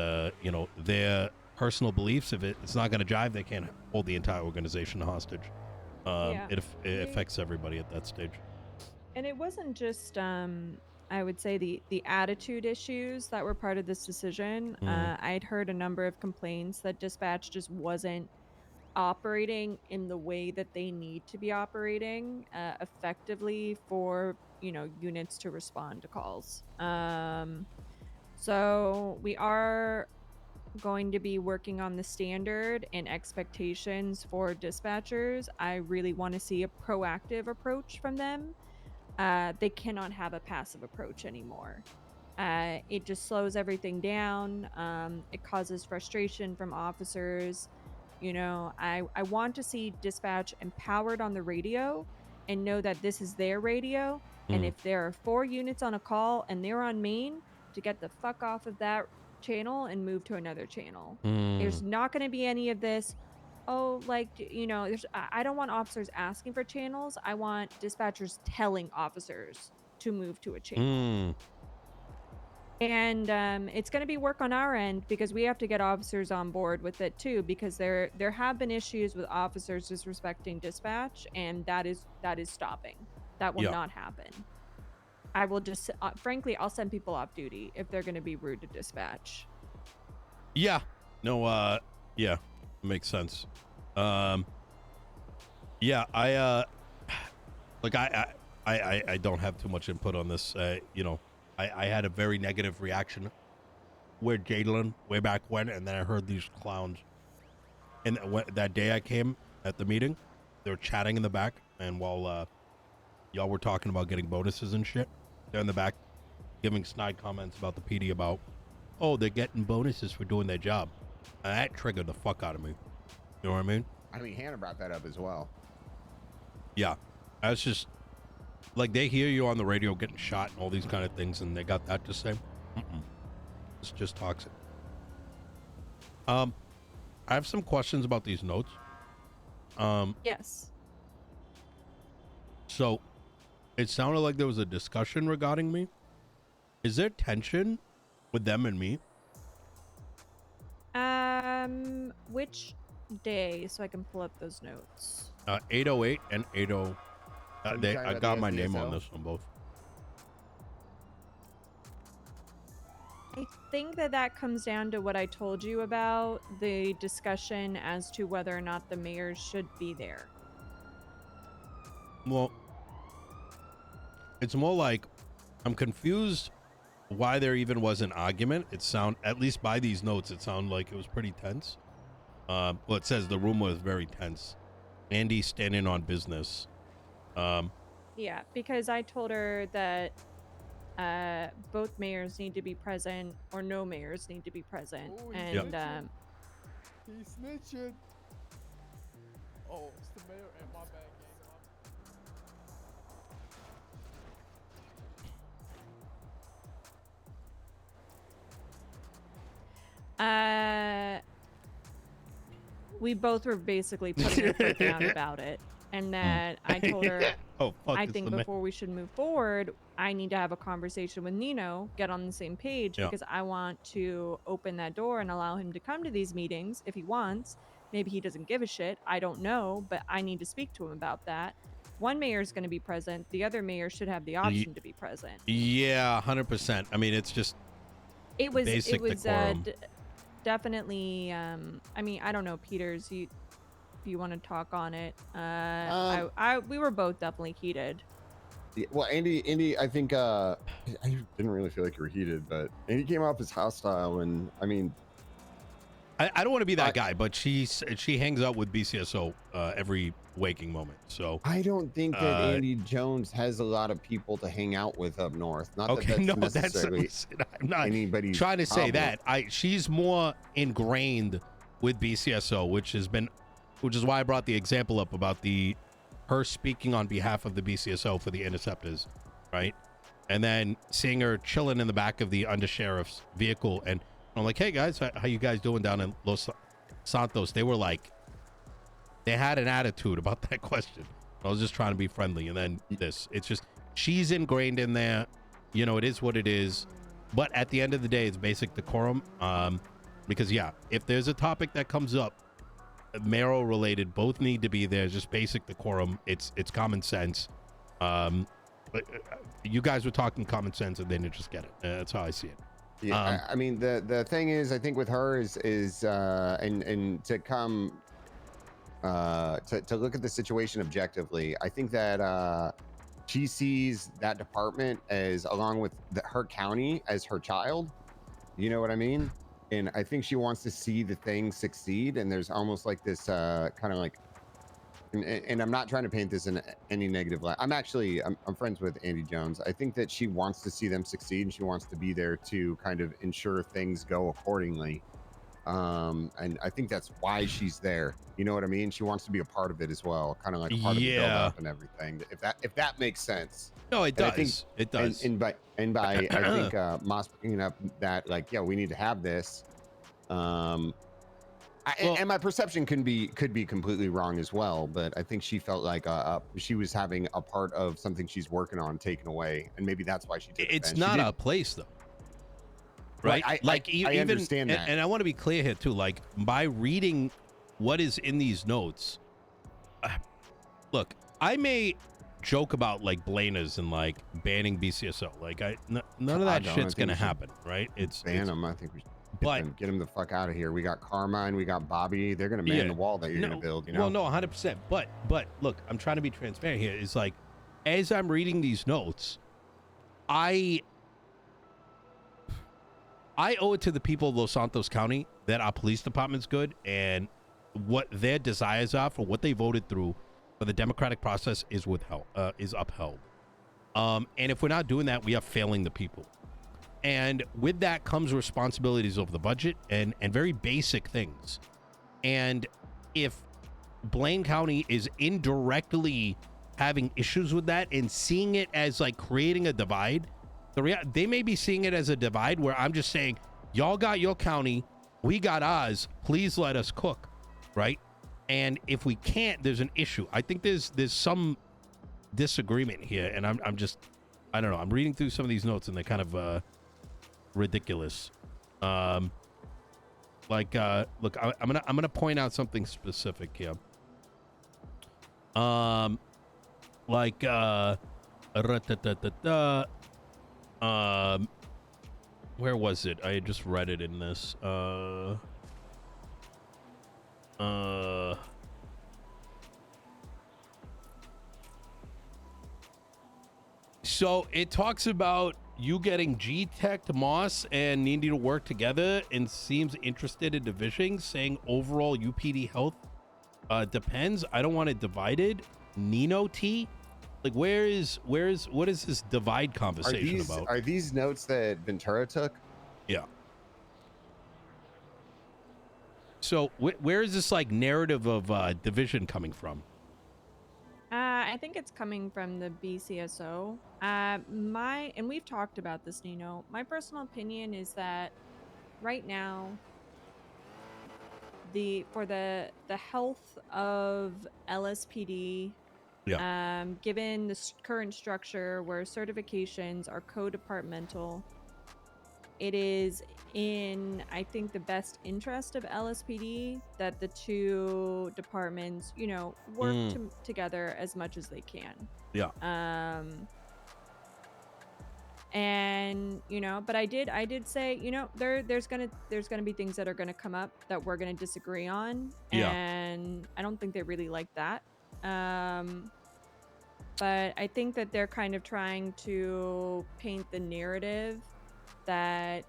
their personal beliefs, if it's not going to jive, they can't hold the entire organization hostage. It affects everybody at that stage. And it wasn't just I would say the attitude issues that were part of this decision. I'd heard a number of complaints that dispatch just wasn't operating in the way that they need to be operating effectively for units to respond to calls. So we are going to be working on the standard and expectations for dispatchers. I really want to see a proactive approach from them. They cannot have a passive approach anymore. It just slows everything down. It causes frustration from officers. I want to see dispatch empowered on the radio and know that this is their radio. And if there are 4 units on a call and they're on main, to get the fuck off of that channel and move to another channel. There's not going to be any of this. Oh, I don't want officers asking for channels. I want dispatchers telling officers to move to a channel. And it's going to be work on our end, because we have to get officers on board with it too, because there have been issues with officers disrespecting dispatch, and that is stopping. That will Yeah. not happen. I will just, frankly, I'll send people off duty if they're going to be rude to dispatch. Yeah. No, yeah, makes sense. Yeah, like I don't have too much input on this. You know, I had a very negative reaction with Jadlin way back when, and then I heard these clowns. And that day I came at the meeting, they were chatting in the back, and while y'all were talking about getting bonuses and shit, they're in the back giving snide comments about the PD about, oh, they're getting bonuses for doing their job. And that triggered the fuck out of me. You know what I mean? I mean, Hannah brought that up as well. Yeah. That's just, like, they hear you on the radio getting shot and all these kind of things, and they got that to say. It's just toxic. I have some questions about these notes. Yes. So, it sounded like there was a discussion regarding me. Is there tension with them and me? Which day, so I can pull up those notes? 808 and 80. Are you I talking about got the my name on SDSO? this on both. I think that comes down to what I told you about the discussion as to whether or not the mayors should be there. Well, it's more like I'm confused why there even was an argument. It sound, at least by these notes, it sounded like it was pretty tense. Well, it says the room was very tense. Andi standing on business. Yeah, because I told her that both mayors need to be present, or no mayors need to be present, Oh, he's and snitching. He's snitching. Oh, it's the mayor and my bad, we both were basically putting our foot down about it, and that I told her Oh, fuck, I it's think the before we should move forward, I need to have a conversation with Nino, get on the same page, Yeah. because I want to open that door and allow him to come to these meetings if he wants. Maybe he doesn't give a shit. I don't know, but I need to speak to him about that. One mayor is going to be present. The other mayor should have the option to be present. Yeah, 100%. I mean, it's just It was basic decorum. definitely. I mean, I don't know, Peters. If you want to talk on it, we were both definitely heated. Yeah, well, Andy, I think I didn't really feel like you were heated, but Andy came off as hostile, and I mean, I don't want to be that guy, but she hangs out with BCSO every waking moment. So I don't think that Andy Jones has a lot of people to hang out with up north. Not okay, that no, that's necessarily that's I'm not anybody's trying to say problem. that. She's more ingrained with BCSO, which is why I brought the example up about her speaking on behalf of the BCSO for the interceptors, right? And then seeing her chilling in the back of the undersheriff's vehicle, and I'm like, hey guys, how you guys doing down in Los Santos? They were like, they had an attitude about that question. I was just trying to be friendly, and then it's just, she's ingrained in there. You know, it is what it is. But at the end of the day, it's basic decorum. Because yeah, if there's a topic that comes up, mayoral related, both need to be there. Just basic decorum. It's common sense. But you guys were talking common sense, and they didn't just get it. That's how I see it. Yeah, I mean, the thing is, I think with her is and to come to look at the situation objectively, I think that she sees that department as, along with her county, as her child. You know what I mean? And I think she wants to see the thing succeed. And there's almost like this kind of like, and I'm not trying to paint this in any negative light. I'm friends with Andi Jones. I think that she wants to see them succeed, and she wants to be there to kind of ensure things go accordingly. And I think that's why she's there. You know what I mean? She wants to be a part of it as well, kind of like a part of the build up and everything. If that makes sense. No, it And I does. think, It does. And by I think Moss bringing up that, like, yeah, we need to have this. And my perception could be completely wrong as well, but I think she felt like she was having a part of something she's working on taken away, and maybe that's why she took It's offense. not a place though, right? I even understand that. and I want to be clear here too. Like, by reading what is in these notes, look, I may joke about like Blaners and like banning BCSO. Like none of that shit's gonna happen, right? It's ban them. I think we should but get them the fuck out of here. We got Carmine, we got Bobby. They're gonna man the wall that you're gonna build. You know? Well, no, 100%. But look, I'm trying to be transparent here. It's like, as I'm reading these notes, I owe it to the people of Los Santos County that our police department's good and what their desires are for what they voted through for the democratic process is upheld. And if we're not doing that, we are failing the people. And with that comes responsibilities over the budget and very basic things. And if Blaine County is indirectly having issues with that and seeing it as like creating a divide, they may be seeing it as a divide where I'm just saying, y'all got your county, we got ours, please let us cook, right? And if we can't, there's an issue. I think there's some disagreement here, and I don't know. I'm reading through some of these notes, and they're kind of ridiculous. Look, I'm gonna point out something specific here. Where was it? I just read it in this. So it talks about you getting G-Tech, Moss, and Nino to work together and seems interested in division, saying overall UPD health depends. I don't want it divided. Nino T? Like, what is this divide conversation about? Are these notes that Ventura took? Yeah. So where is this like narrative of division coming from? I think it's coming from the BCSO. And we've talked about this, Nino. My personal opinion is that right now, for the health of LSPD, given the current structure where certifications are co-departmental, it is in, I think, the best interest of LSPD that the two departments, work together as much as they can. Yeah. And but I did say, there's gonna be things that are gonna come up that we're gonna disagree on, and I don't think they really like that. But I think that they're kind of trying to paint the narrative that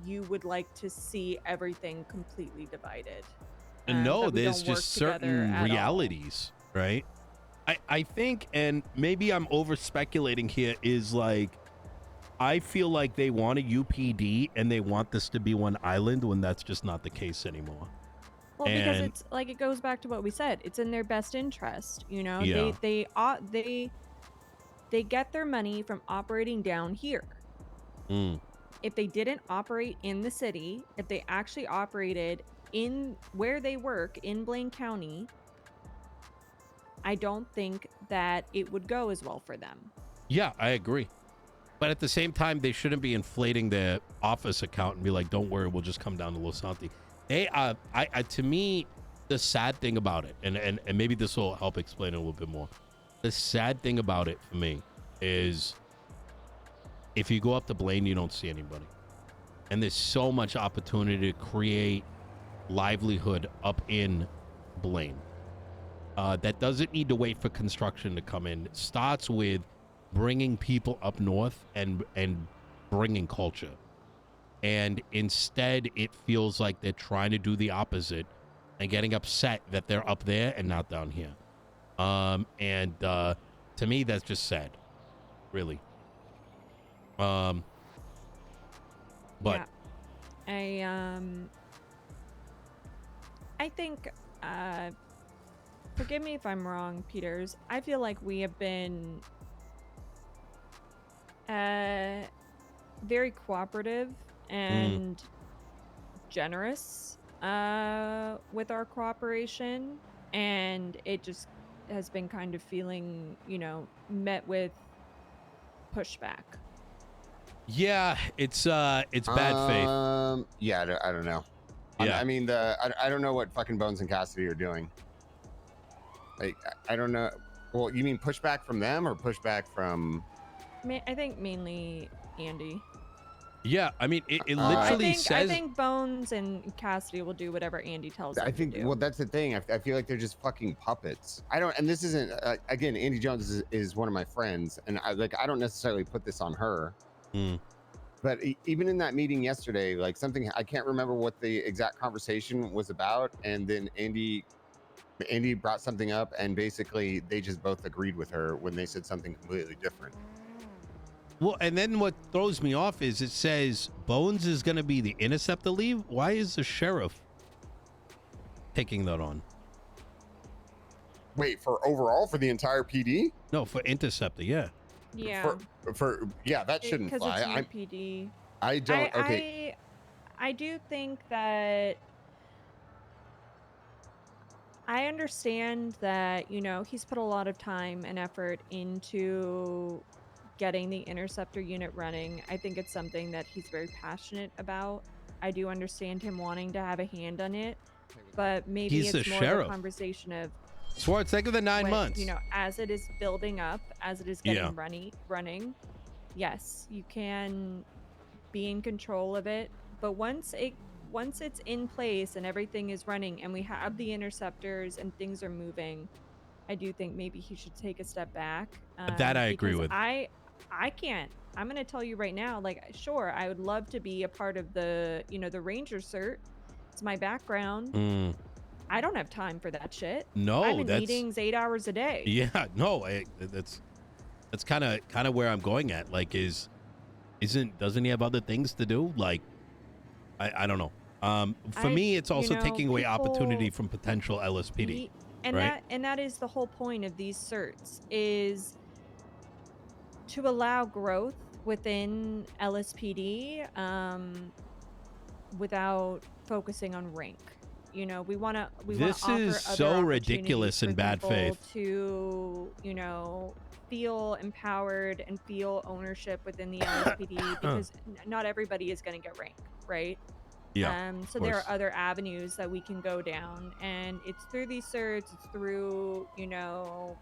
you would like to see everything completely divided. And no, there's just certain realities, right? I think, and maybe I'm over speculating here, is like, I feel like they want a UPD and they want this to be one island when that's just not the case anymore. Well, because it's like, it goes back to what we said. It's in their best interest, Yeah. They get their money from operating down here. If they didn't operate in the city, if they actually operated in where they work in Blaine County, I don't think that it would go as well for them. Yeah, I agree. But at the same time, they shouldn't be inflating their office account and be like, don't worry, we'll just come down to Los Santos. Hey, to me, the sad thing about it, and maybe this will help explain it a little bit more. The sad thing about it for me is if you go up to Blaine, you don't see anybody. And there's so much opportunity to create livelihood up in Blaine. That doesn't need to wait for construction to come in. It starts with bringing people up north and bringing culture. And instead, it feels like they're trying to do the opposite and getting upset that they're up there and not down here. To me, that's just sad, really. But yeah. I think, forgive me if I'm wrong, Peters, I feel like we have been very cooperative and generous with our cooperation, and it just has been kind of feeling, met with pushback. Yeah, it's bad faith. Yeah, I don't know. Yeah. I mean, I don't know what fucking Bones and Cassidy are doing. Like, I don't know. Well, you mean pushback from them or pushback from? I think mainly Andy. Yeah, I mean, it Uh, I literally think I says think Bones and Cassidy will do whatever Andy tells them I think. to do. Well, that's the thing. I feel like they're just fucking puppets. I don't. And this isn't. Again, Andy Jones is one of my friends, and I don't necessarily put this on her. Mm. But even in that meeting yesterday, like something I can't remember what the exact conversation was about, and then Andy brought something up, and basically they just both agreed with her when they said something completely different. Well, and then what throws me off is it says Bones is going to be the interceptor lead. Why is the sheriff taking that on? Wait, for overall for the entire PD? No, for interceptor, yeah. Yeah. For yeah, that shouldn't Because fly. it's UPD. I don't. Okay. I do think that I understand that, you know, he's put a lot of time and effort into getting the interceptor unit running. I think it's something that he's very passionate about. I do understand him wanting to have a hand on it, but maybe He's it's the more sheriff. of a conversation of Swartz, think of the 9 when, months. you know, as it is building up, as it is getting Yeah. running, yes, you can be in control of it, but once it's in place and everything is running and we have the interceptors and things are moving, I do think maybe he should take a step back. That I agree because with. I can't. I'm gonna tell you right now, like, sure, I would love to be a part of the, you know, the Ranger cert. It's my background. Mm. I don't have time for that shit. No, I'm in that's meetings 8 hours a day. yeah. No, that's kind of where I'm going at. Like, doesn't he have other things to do? Like, I don't know. For me, it's also taking away opportunity from potential LSPD. And right? that is the whole point of these certs, is to allow growth within LSPD without focusing on rank. You know, we want to This offer is other so ridiculous opportunities in for bad people faith. to, you know, feel empowered and feel ownership within the LSPD, because not everybody is going to get rank, right? Yeah. So there are other avenues that we can go down, and it's through these certs, it's through, you know,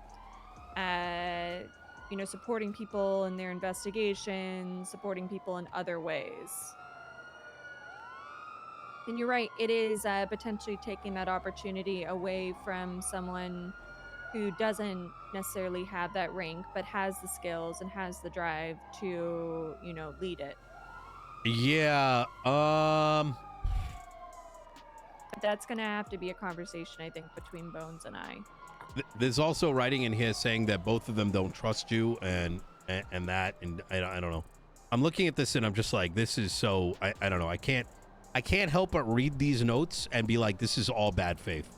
supporting people in their investigations, supporting people in other ways. And you're right, it is potentially taking that opportunity away from someone who doesn't necessarily have that rank, but has the skills and has the drive to, you know, lead it. Yeah. But that's going to have to be a conversation, I think, between Bones and I. There's also writing in here saying that both of them don't trust you, and that, and I don't know. I'm looking at this and I'm just like, this is so, I don't know. I can't help but read these notes and be like, this is all bad faith.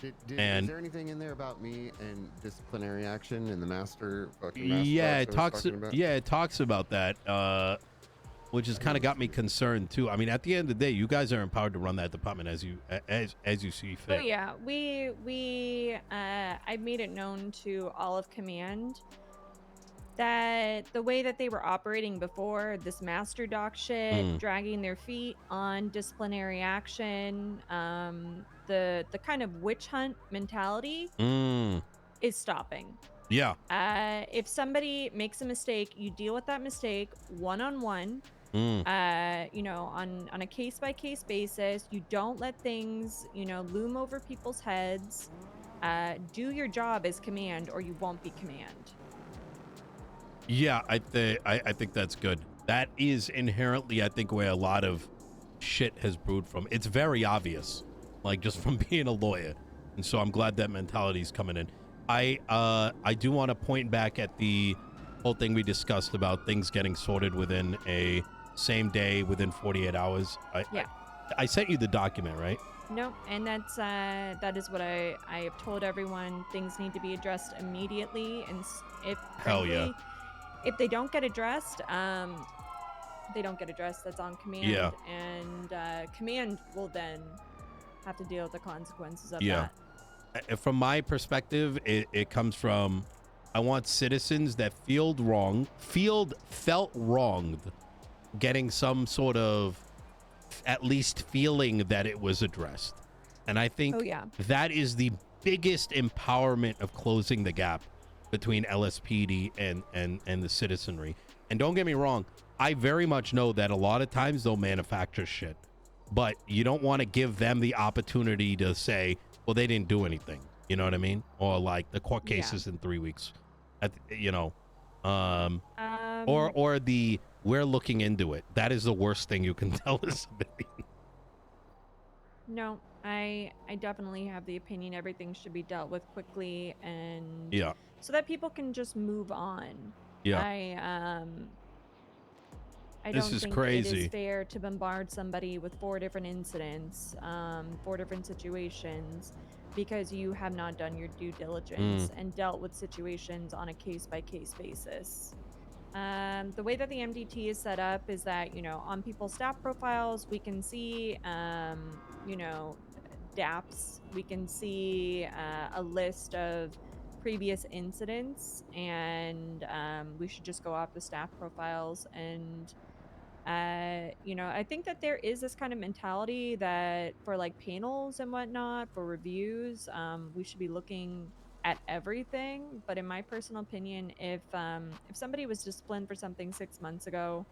Is And there anything in there about me and disciplinary action and the master? yeah, it talks about that, which has kind of got me concerned too. I mean, at the end of the day, you guys are empowered to run that department as you see fit. Oh yeah, I've made it known to all of command that the way that they were operating before, this master doc shit, dragging their feet on disciplinary action, the kind of witch hunt mentality is stopping. Yeah. If somebody makes a mistake, you deal with that mistake one-on-one. You know, on a case-by-case basis. You don't let things, you know, loom over people's heads. Do your job as command, or you won't be command. Yeah, I think that's good. That is inherently, I think, where a lot of shit has brewed from. It's very obvious, like, just from being a lawyer, and so I'm glad that mentality's coming in. I do want to point back at the whole thing we discussed about things getting sorted within a same day, within 48 hours. I sent you the document, right? No, and that is what I have told everyone. Things need to be addressed immediately, and if they don't get addressed, they don't get addressed. That's on command. Yeah. And command will then have to deal with the consequences of that. From my perspective, it comes from, I want citizens that felt wronged getting some sort of at least feeling that it was addressed. And I think that is the biggest empowerment of closing the gap, between LSPD and the citizenry. And don't get me wrong, I very much know that a lot of times they'll manufacture shit, but you don't want to give them the opportunity to say, well, they didn't do anything. You know what I mean? Or like the court Yeah. cases in 3 weeks, Um, or the we're looking into it. That is the worst thing you can tell a civilian. No, I definitely have the opinion everything should be dealt with quickly and Yeah, so that people can just move on. yeah. I This don't is think it crazy. is fair to bombard somebody with 4 different incidents, 4 different situations, because you have not done your due diligence and dealt with situations on a case-by-case basis. The way that the MDT is set up is that, on people's staff profiles, we can see, DAPs. We can see a list of previous incidents, and we should just go off the staff profiles. And, I think that there is this kind of mentality that for like panels and whatnot, for reviews, we should be looking at everything. But in my personal opinion, if somebody was disciplined for something 6 months ago,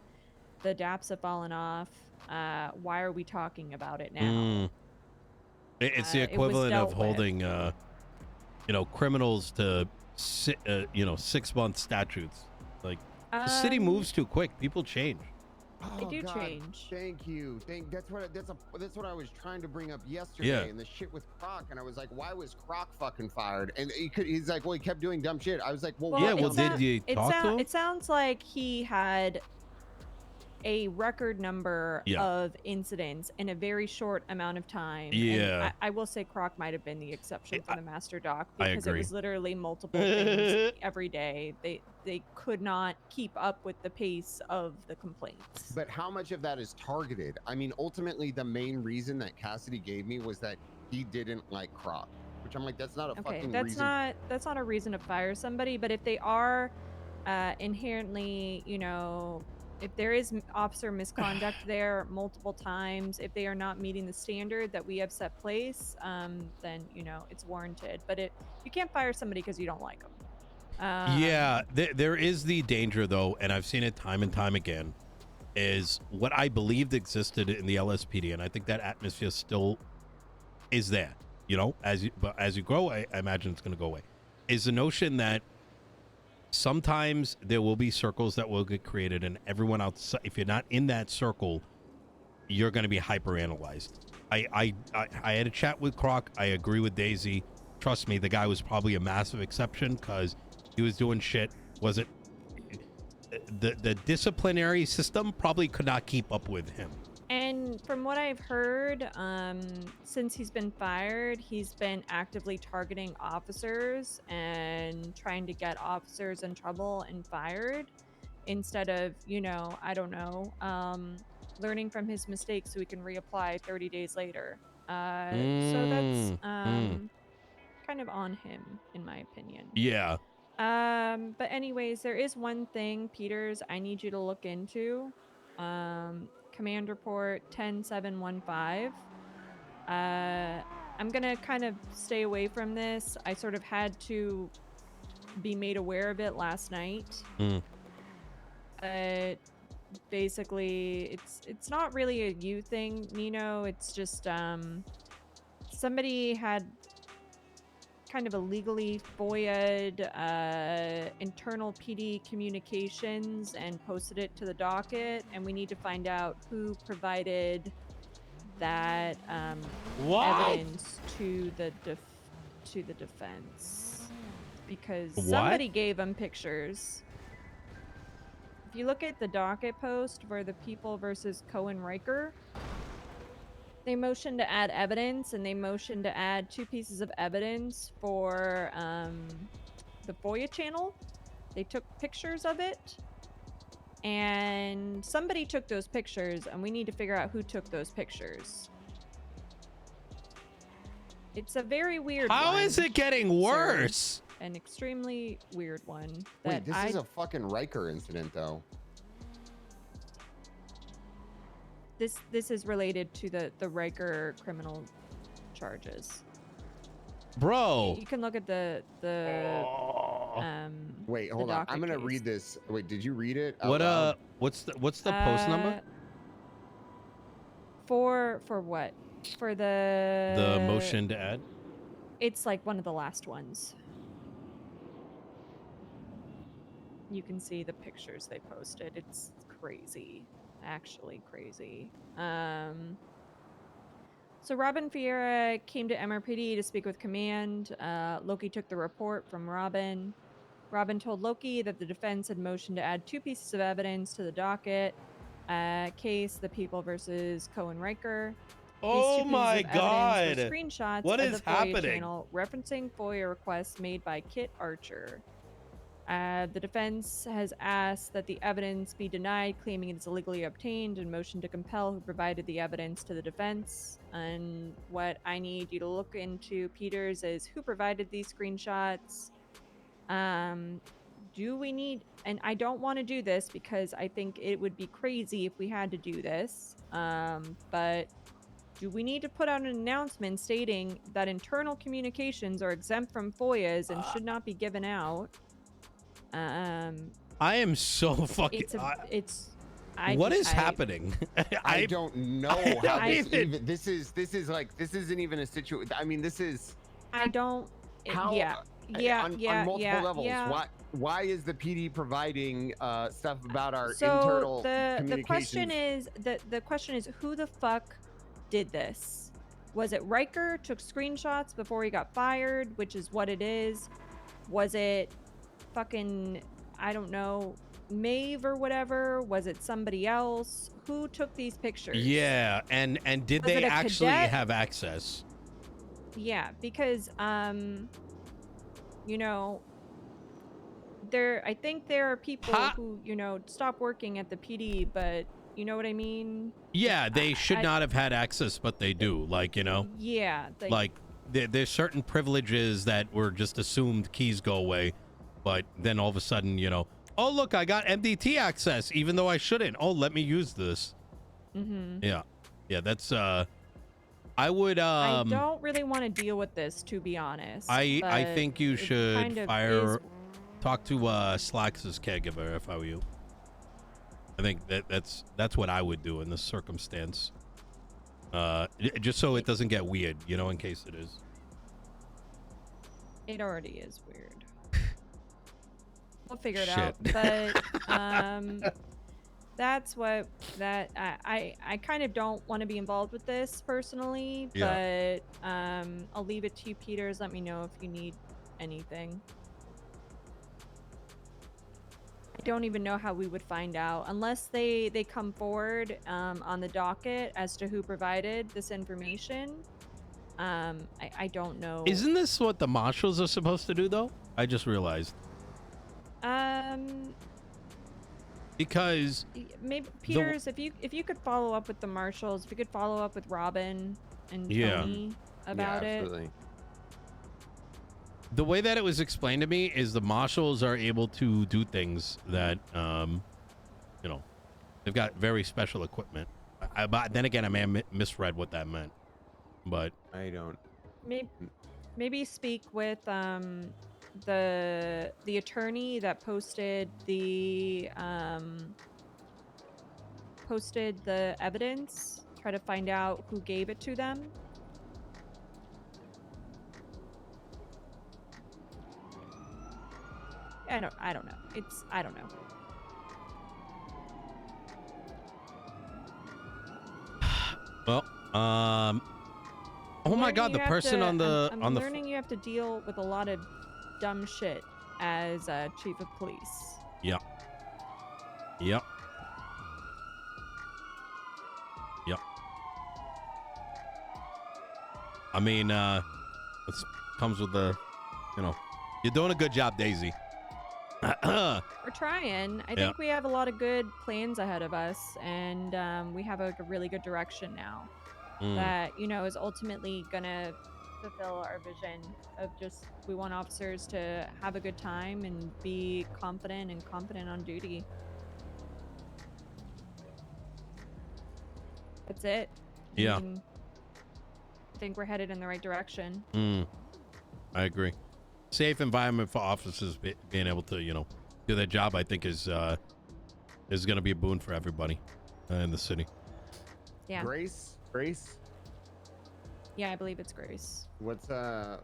the DAPs have fallen off. Why are we talking about it now? It's the It was equivalent of dealt with. holding, criminals to, 6-month statutes. Like, the city moves too quick. People change. They Oh do God, change. thank you. That's what I was trying to bring up yesterday. Yeah. And the shit with Croc, and I was like, why was Croc fucking fired? And he's like, well, he kept doing dumb shit. I was like, well, Yeah, what well, dumb did shit? you talk to him? It sounds like he had a record number Yeah. of incidents in a very short amount of time. Yeah. And I will say Croc might have been the exception for the master doc, I because it agree. was literally multiple things every day. They could not keep up with the pace of the complaints. But how much of that is targeted? I mean, ultimately, the main reason that Cassidy gave me was that he didn't like Croc, which I'm like, that's not a Okay, fucking that's reason. not a reason to fire somebody. But if they are inherently, if there is officer misconduct there multiple times, if they are not meeting the standard that we have set place, then it's warranted. But you can't fire somebody because you don't like them. Yeah, there is the danger, though, and I've seen it time and time again, is what I believed existed in the LSPD, and I think that atmosphere still is there. As you grow, I imagine it's going to go away. Is the notion that sometimes there will be circles that will get created, and everyone outside, if you're not in that circle, you're going to be hyper analyzed. I had a chat with Croc. I agree with Daisy. Trust me, the guy was probably a massive exception because he was doing shit. Was it the disciplinary system probably could not keep up with him? And from what I've heard, since he's been fired, he's been actively targeting officers and trying to get officers in trouble and fired instead of, I don't know, learning from his mistakes so he can reapply 30 days later. So that's kind of on him, in my opinion. Yeah. But anyways, there is one thing, Peters, I need you to look into. Command report 10715. I'm gonna kind of stay away from this. I sort of had to be made aware of it last night. Basically, it's not really a you thing, Nino. It's just somebody had kind of illegally FOIA'd internal PD communications and posted it to the docket, and we need to find out who provided that evidence to the defense, because somebody gave them pictures. If you look at the docket post for the People versus Cohen Riker, they motioned to add evidence, and they motioned to add 2 pieces of evidence for the FOIA channel. They took pictures of it, and somebody took those pictures, and we need to figure out who took those pictures. It's a very weird one. How is it getting worse? An extremely weird one. Wait, this is a fucking Riker incident, though. This is related to the Riker criminal charges. Bro. You can look at the Wait, the hold on. I'm docket gonna case. read this. Wait, did you read it? out What loud? what's the post number? For what? For The motion to add. It's like one of the last ones. You can see the pictures they posted. It's crazy. Actually crazy. So Robin Fiera came to MRPD to speak with command. Loki took the report from Robin. Robin told Loki that the defense had motioned to add 2 pieces of evidence to the docket case, the People versus Cohen Riker. These 2 Oh pieces my of evidence were god. screenshots What of is the FOIA happening? channel referencing FOIA requests made by Kit Archer. The defense has asked that the evidence be denied, claiming it is illegally obtained, and motion to compel who provided the evidence to the defense. And what I need you to look into, Peters, is who provided these screenshots. Do we need, and I don't want to do this because I think it would be crazy if we had to do this, but do we need to put out an announcement stating that internal communications are exempt from FOIAs and should not be given out? I am so fucking. What is happening? I don't know I how don't this even- even. This isn't even a situation. I mean, this is I don't. how. On multiple levels. Why is the PD providing stuff about our internal the communications? the question is who the fuck did this? Was it Riker took screenshots before he got fired, which is what it is? Was it fucking, I don't know, Maeve or whatever? Was it somebody else? Who took these pictures? Yeah, and did Was they it a actually cadet? have access? Yeah, because you know, I think there are people who, you know, stop working at the PD, but you know what I mean? Yeah, they should not have had access, but they do. Like, you know, Yeah, like there's certain privileges that were just assumed keys go away, but then all of a sudden, you know, oh look, I got MDT access even though I shouldn't. Oh, let me use this. Yeah, that's I would I don't really want to deal with this, to be honest. I but think you it should kind of fire is- talk to Slacks' caregiver if I were you. I think that's what I would do in this circumstance. Just so it doesn't get weird, you know, in case it is. It already is weird. We'll figure it Shit. out. But that's what I kind of don't want to be involved with this personally. Yeah. But I'll leave it to you, Peters. Let me know if you need anything. I don't even know how we would find out unless they come forward on the docket as to who provided this information. I don't know. Isn't this what the marshals are supposed to do, though? I just realized. Because Maybe Peters, if you could follow up with the marshals, if you could follow up with Robin and Yeah. Tony about it. Absolutely. the way that it was explained to me is the marshals are able to do things that, you know, they've got very special equipment. But then again, I may have misread what that meant. But I don't. Maybe speak with the attorney that posted the evidence. Try to find out who gave it to them. I don't know. I don't know. well, oh my God, the person on the I'm on the learning you have to deal with a lot of dumb shit as chief of police. Yep. Yep. Yep. I mean, this comes with the, you know, you're doing a good job, Daisy. We're trying. I think we have a lot of good plans ahead of us, and we have a really good direction now that, you know, is ultimately gonna fulfill our vision of just, we want officers to have a good time and be confident and competent on duty. That's it. Yeah. I think we're headed in the right direction. I agree. safe environment for officers being able to, you know, do their job, I think is going to be a boon for everybody in the city. Yeah. Grace. Yeah, I believe it's Grace. What's her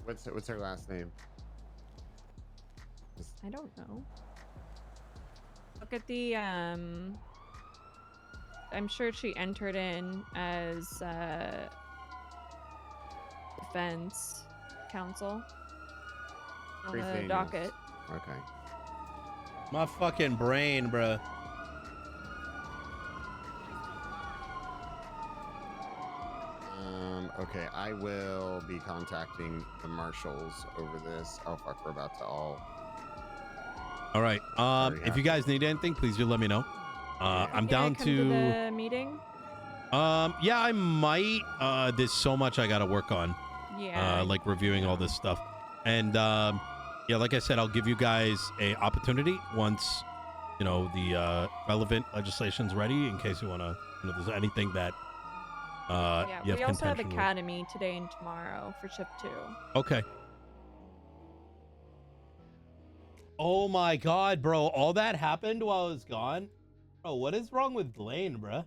last name? I don't know. Look at the I'm sure she entered in as defense counsel on Grace the Daniels. docket. Okay. My fucking brain, bruh. Okay, I will be contacting the marshals over this. Oh fuck, we're about to all. All right. Sorry, If you guys need anything, please do let me know. Yeah. I'm Can I down come to the meeting. yeah, I might. There's so much I gotta work on. Yeah. Like reviewing all this stuff. And yeah, like I said, I'll give you guys a opportunity once, you know, the relevant legislation's ready, in case you wanna, you know, there's anything that yeah. you have We also have contention with. academy today and tomorrow for shift 2. Okay. Oh my god, bro. All that happened while I was gone? Bro, what is wrong with Blaine, bruh?